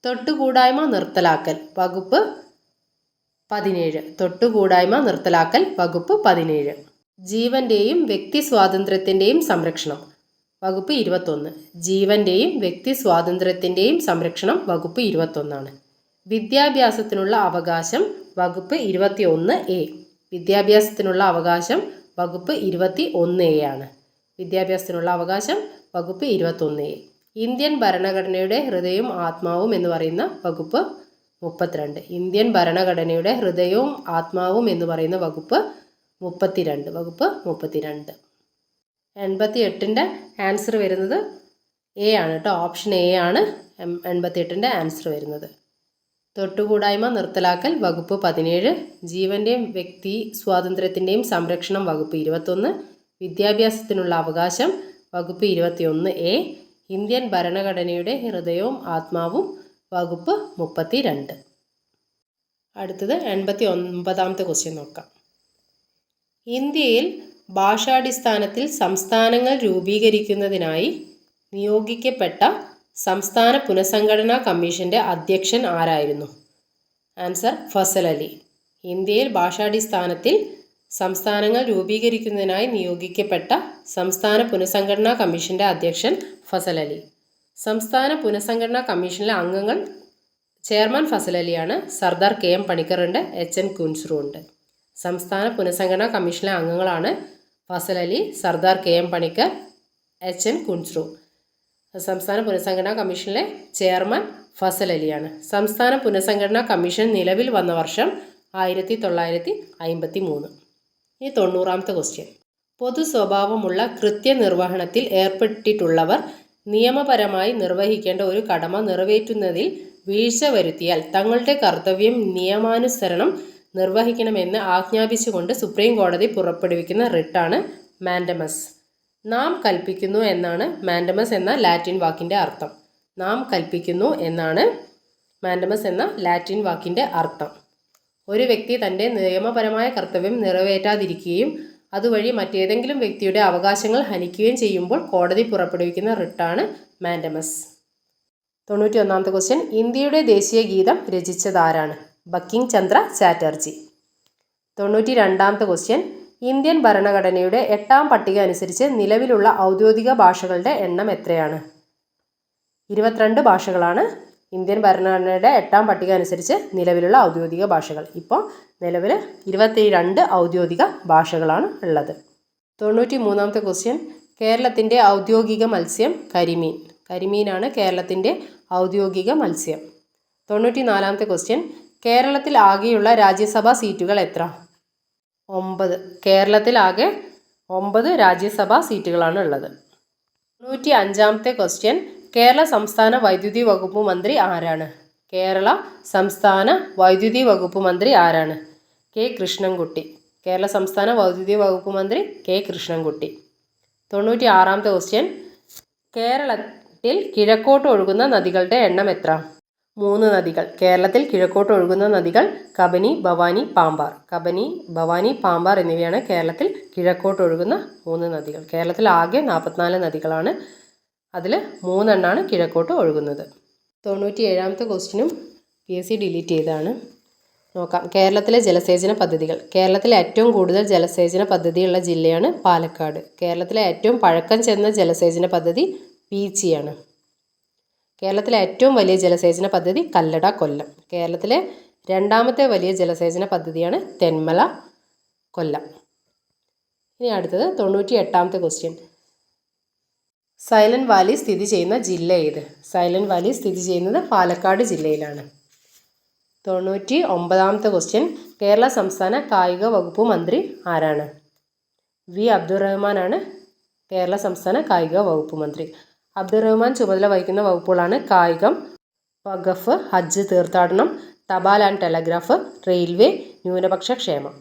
Speaker 1: തൊട്ടുകൂടായ്മ നിർത്തലാക്കൽ വകുപ്പ് 17. തൊട്ടുകൂടായ്മ നിർത്തലാക്കൽ വകുപ്പ് 17. ജീവൻ്റെയും വ്യക്തി സ്വാതന്ത്ര്യത്തിൻ്റെയും സംരക്ഷണം വകുപ്പ് 21. ജീവൻ്റെയും വ്യക്തി സ്വാതന്ത്ര്യത്തിൻ്റെയും സംരക്ഷണം വകുപ്പ് 21. വിദ്യാഭ്യാസത്തിനുള്ള അവകാശം വകുപ്പ് 21A. വിദ്യാഭ്യാസത്തിനുള്ള അവകാശം വകുപ്പ് 21A ആണ്. വിദ്യാഭ്യാസത്തിനുള്ള അവകാശം വകുപ്പ് 21A. ഇന്ത്യൻ ഭരണഘടനയുടെ ഹൃദയവും ആത്മാവും എന്ന് പറയുന്ന വകുപ്പ് 32. ഇന്ത്യൻ ഭരണഘടനയുടെ ഹൃദയവും ആത്മാവും എന്ന് പറയുന്ന വകുപ്പ് 32. വകുപ്പ് 32. 88ൻ്റെ ആൻസർ വരുന്നത് എ ആണ് കേട്ടോ. ഓപ്ഷൻ എ ആണ് 88ൻ്റെ ആൻസർ വരുന്നത്. തൊട്ടുകൂടായ്മ നിർത്തലാക്കൽ വകുപ്പ് 17. ജീവൻ്റെയും വ്യക്തി സ്വാതന്ത്ര്യത്തിൻ്റെയും സംരക്ഷണം വകുപ്പ് 21. വിദ്യാഭ്യാസത്തിനുള്ള അവകാശം വകുപ്പ് 21A. ഇന്ത്യൻ ഭരണഘടനയുടെ ഹൃദയവും ആത്മാവും വകുപ്പ് 32. അടുത്തത് 89ാമത്തെ ക്വസ്റ്റ്യൻ നോക്കാം. ഇന്ത്യയിൽ ഭാഷാടിസ്ഥാനത്തിൽ സംസ്ഥാനങ്ങൾ രൂപീകരിക്കുന്നതിനായി നിയോഗിക്കപ്പെട്ട സംസ്ഥാന പുനഃസംഘടനാ കമ്മീഷൻ്റെ അധ്യക്ഷൻ ആരായിരുന്നു? ആൻസർ ഫസൽ അലി. ഇന്ത്യയിൽ ഭാഷാടിസ്ഥാനത്തിൽ സംസ്ഥാനങ്ങൾ രൂപീകരിക്കുന്നതിനായി നിയോഗിക്കപ്പെട്ട സംസ്ഥാന പുനഃസംഘടനാ കമ്മീഷൻ്റെ അധ്യക്ഷൻ ഫസൽ അലി. സംസ്ഥാന പുനഃസംഘടനാ കമ്മീഷനിലെ അംഗങ്ങൾ ചെയർമാൻ ഫസൽ അലിയാണ്. സർദാർ KM പണിക്കറുണ്ട്, HN കുൻസ്രു ഉണ്ട്. സംസ്ഥാന പുനഃസംഘടനാ കമ്മീഷനിലെ അംഗങ്ങളാണ് ഫസൽ അലി, സർദാർ KM പണിക്കർ, HN കുൻസ്രു. സംസ്ഥാന പുനഃസംഘടനാ കമ്മീഷനിലെ ചെയർമാൻ ഫസൽ അലിയാണ്. സംസ്ഥാന പുനഃസംഘടനാ കമ്മീഷൻ നിലവിൽ വന്ന വർഷം 1953. ഇനി 90ാമത്തെ ക്വസ്റ്റ്യൻ. പൊതു സ്വഭാവമുള്ള കൃത്യനിർവഹണത്തിൽ ഏർപ്പെട്ടിട്ടുള്ളവർ നിയമപരമായി നിർവഹിക്കേണ്ട ഒരു കടമ നിറവേറ്റുന്നതിൽ വീഴ്ച വരുത്തിയാൽ തങ്ങളുടെ കർത്തവ്യം നിയമാനുസരണം നിർവഹിക്കണമെന്ന് ആജ്ഞാപിച്ചുകൊണ്ട് സുപ്രീം കോടതി പുറപ്പെടുവിക്കുന്ന റിട്ടാണ് മാൻഡമസ്. നാം കൽപ്പിക്കുന്നു എന്നാണ് മാൻഡമസ് എന്ന ലാറ്റിൻ വാക്കിൻ്റെ അർത്ഥം. നാം കൽപ്പിക്കുന്നു എന്നാണ് മാൻഡമസ് എന്ന ലാറ്റിൻ വാക്കിൻ്റെ അർത്ഥം. ഒരു വ്യക്തി തൻ്റെ നിയമപരമായ കർത്തവ്യം നിറവേറ്റാതിരിക്കുകയും അതുവഴി മറ്റേതെങ്കിലും വ്യക്തിയുടെ അവകാശങ്ങൾ ഹനിക്കുകയും ചെയ്യുമ്പോൾ കോടതി പുറപ്പെടുവിക്കുന്ന റിട്ടാണ് മാൻഡമസ്. 91ാമത്തെ ക്വസ്റ്റ്യൻ. ഇന്ത്യയുടെ ദേശീയ ഗീതം രചിച്ചതാരാണ്? ബങ്കിം ചന്ദ്ര ചാറ്റർജി. 92ാമത്തെ ക്വസ്റ്റ്യൻ. ഇന്ത്യൻ ഭരണഘടനയുടെ 8ാം പട്ടിക അനുസരിച്ച് നിലവിലുള്ള ഔദ്യോഗിക ഭാഷകളുടെ എണ്ണം എത്രയാണ്? 22 ഭാഷകളാണ് ഇന്ത്യൻ ഭരണഘടനയുടെ 8ാം പട്ടിക അനുസരിച്ച് നിലവിലുള്ള ഔദ്യോഗിക ഭാഷകൾ. ഇപ്പോൾ നിലവിൽ 22 ഔദ്യോഗിക ഭാഷകളാണ് ഉള്ളത്. 93ാമത്തെ ക്വസ്റ്റ്യൻ. കേരളത്തിൻ്റെ ഔദ്യോഗിക മത്സ്യം കരിമീൻ. കരിമീനാണ് കേരളത്തിൻ്റെ ഔദ്യോഗിക മത്സ്യം. 94ാമത്തെ ക്വസ്റ്റ്യൻ. കേരളത്തിൽ ആകെയുള്ള രാജ്യസഭാ സീറ്റുകൾ എത്ര? 9. കേരളത്തിൽ ആകെ 9 രാജ്യസഭാ സീറ്റുകളാണ് ഉള്ളത്. 95ാമത്തെ ക്വസ്റ്റ്യൻ. കേരള സംസ്ഥാന വൈദ്യുതി വകുപ്പ് മന്ത്രി ആരാണ്? കേരള സംസ്ഥാന വൈദ്യുതി വകുപ്പ് മന്ത്രി ആരാണ്? കെ കൃഷ്ണൻകുട്ടി. കേരള സംസ്ഥാന വൈദ്യുതി വകുപ്പ് മന്ത്രി കെ കൃഷ്ണൻകുട്ടി. 96ാമത്തെ ക്വസ്റ്റ്യൻ. കേരളത്തിൽ കിഴക്കോട്ട് ഒഴുകുന്ന നദികളുടെ എണ്ണം എത്ര? 3 നദികൾ. കേരളത്തിൽ കിഴക്കോട്ട് ഒഴുകുന്ന നദികൾ കബനി, ഭവാനി, പാമ്പാർ. കബനി, ഭവാനി, പാമ്പാർ എന്നിവയാണ് കേരളത്തിൽ കിഴക്കോട്ട് ഒഴുകുന്ന 3 നദികൾ. കേരളത്തിൽ ആകെ 44 നദികളാണ്. അതിൽ 3 എണ്ണമാണ് കിഴക്കോട്ട് ഒഴുകുന്നത്. 97ാമത്തെ ക്വസ്റ്റ്യനും PSC ഡിലീറ്റ് ചെയ്തതാണ്. നോക്കാം. കേരളത്തിലെ ജലസേചന പദ്ധതികൾ. കേരളത്തിലെ ഏറ്റവും കൂടുതൽ ജലസേചന പദ്ധതിയുള്ള ജില്ലയാണ് പാലക്കാട്. കേരളത്തിലെ ഏറ്റവും പഴക്കം ചെന്ന ജലസേചന പദ്ധതി പീച്ചിയാണ്. കേരളത്തിലെ ഏറ്റവും വലിയ ജലസേചന പദ്ധതി കല്ലട, കൊല്ലം. കേരളത്തിലെ 2ാമത്തെ വലിയ ജലസേചന പദ്ധതിയാണ് തെന്മല, കൊല്ലം. ഇനി അടുത്തത് 98ാമത്തെ ക്വസ്റ്റ്യൻ. സൈലന്റ് വാലി സ്ഥിതി ചെയ്യുന്ന ജില്ല ഏത്? സൈലന്റ് വാലി സ്ഥിതി ചെയ്യുന്നത് പാലക്കാട് ജില്ലയിലാണ്. 99ാമത്തെ ക്വസ്റ്റ്യൻ. കേരള സംസ്ഥാന കായിക വകുപ്പ് മന്ത്രി ആരാണ്? വി അബ്ദുറഹ്മാനാണ് കേരള സംസ്ഥാന കായിക വകുപ്പ് മന്ത്രി. അബ്ദുറഹ്മാൻ ചുമതല വഹിക്കുന്ന വകുപ്പുകളാണ് കായികം, വഖഫ്, ഹജ്ജ് തീർത്ഥാടനം, തപാൽ ആൻഡ് ടെലഗ്രാഫ്, റെയിൽവേ, ന്യൂനപക്ഷ ക്ഷേമം.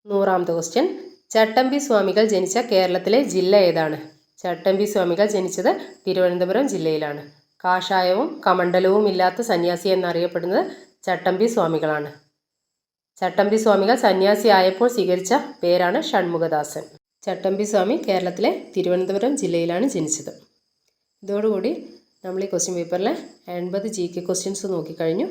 Speaker 1: 100ാമത്തെ ക്വസ്റ്റ്യൻ. ചട്ടമ്പി സ്വാമികൾ ജനിച്ച കേരളത്തിലെ ജില്ല ഏതാണ്? ചട്ടമ്പി സ്വാമികൾ ജനിച്ചത് തിരുവനന്തപുരം ജില്ലയിലാണ്. കാഷായവും കമണ്ഡലവും ഇല്ലാത്ത സന്യാസി എന്നറിയപ്പെടുന്നത് ചട്ടമ്പി സ്വാമികളാണ്. ചട്ടമ്പി സ്വാമികൾ സന്യാസിയായപ്പോൾ സ്വീകരിച്ച പേരാണ് ഷൺമുഖദാസൻ. ചട്ടമ്പി സ്വാമി കേരളത്തിലെ തിരുവനന്തപുരം ജില്ലയിലാണ് ജനിച്ചത്. ഇതോടുകൂടി നമ്മൾ ഈ ക്വസ്റ്റ്യൻ പേപ്പറിലെ 80 GK ക്വസ്റ്റ്യൻസ് നോക്കിക്കഴിഞ്ഞു.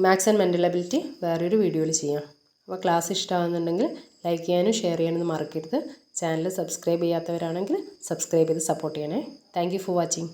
Speaker 1: മാത്സ് ആൻഡ് മെൻ്റൽ എബിലിറ്റി വേറൊരു വീഡിയോയിൽ ചെയ്യാം. അപ്പോൾ ക്ലാസ് ഇഷ്ടമാകുന്നുണ്ടെങ്കിൽ ലൈക്ക് ചെയ്യാനും ഷെയർ ചെയ്യാനൊന്നും മറക്കരുത്. ചാനൽ സബ്സ്ക്രൈബ് ചെയ്യാത്തവരാണെങ്കിൽ സബ്സ്ക്രൈബ് ചെയ്ത് സപ്പോർട്ട് ചെയ്യണേ. Thank you for watching.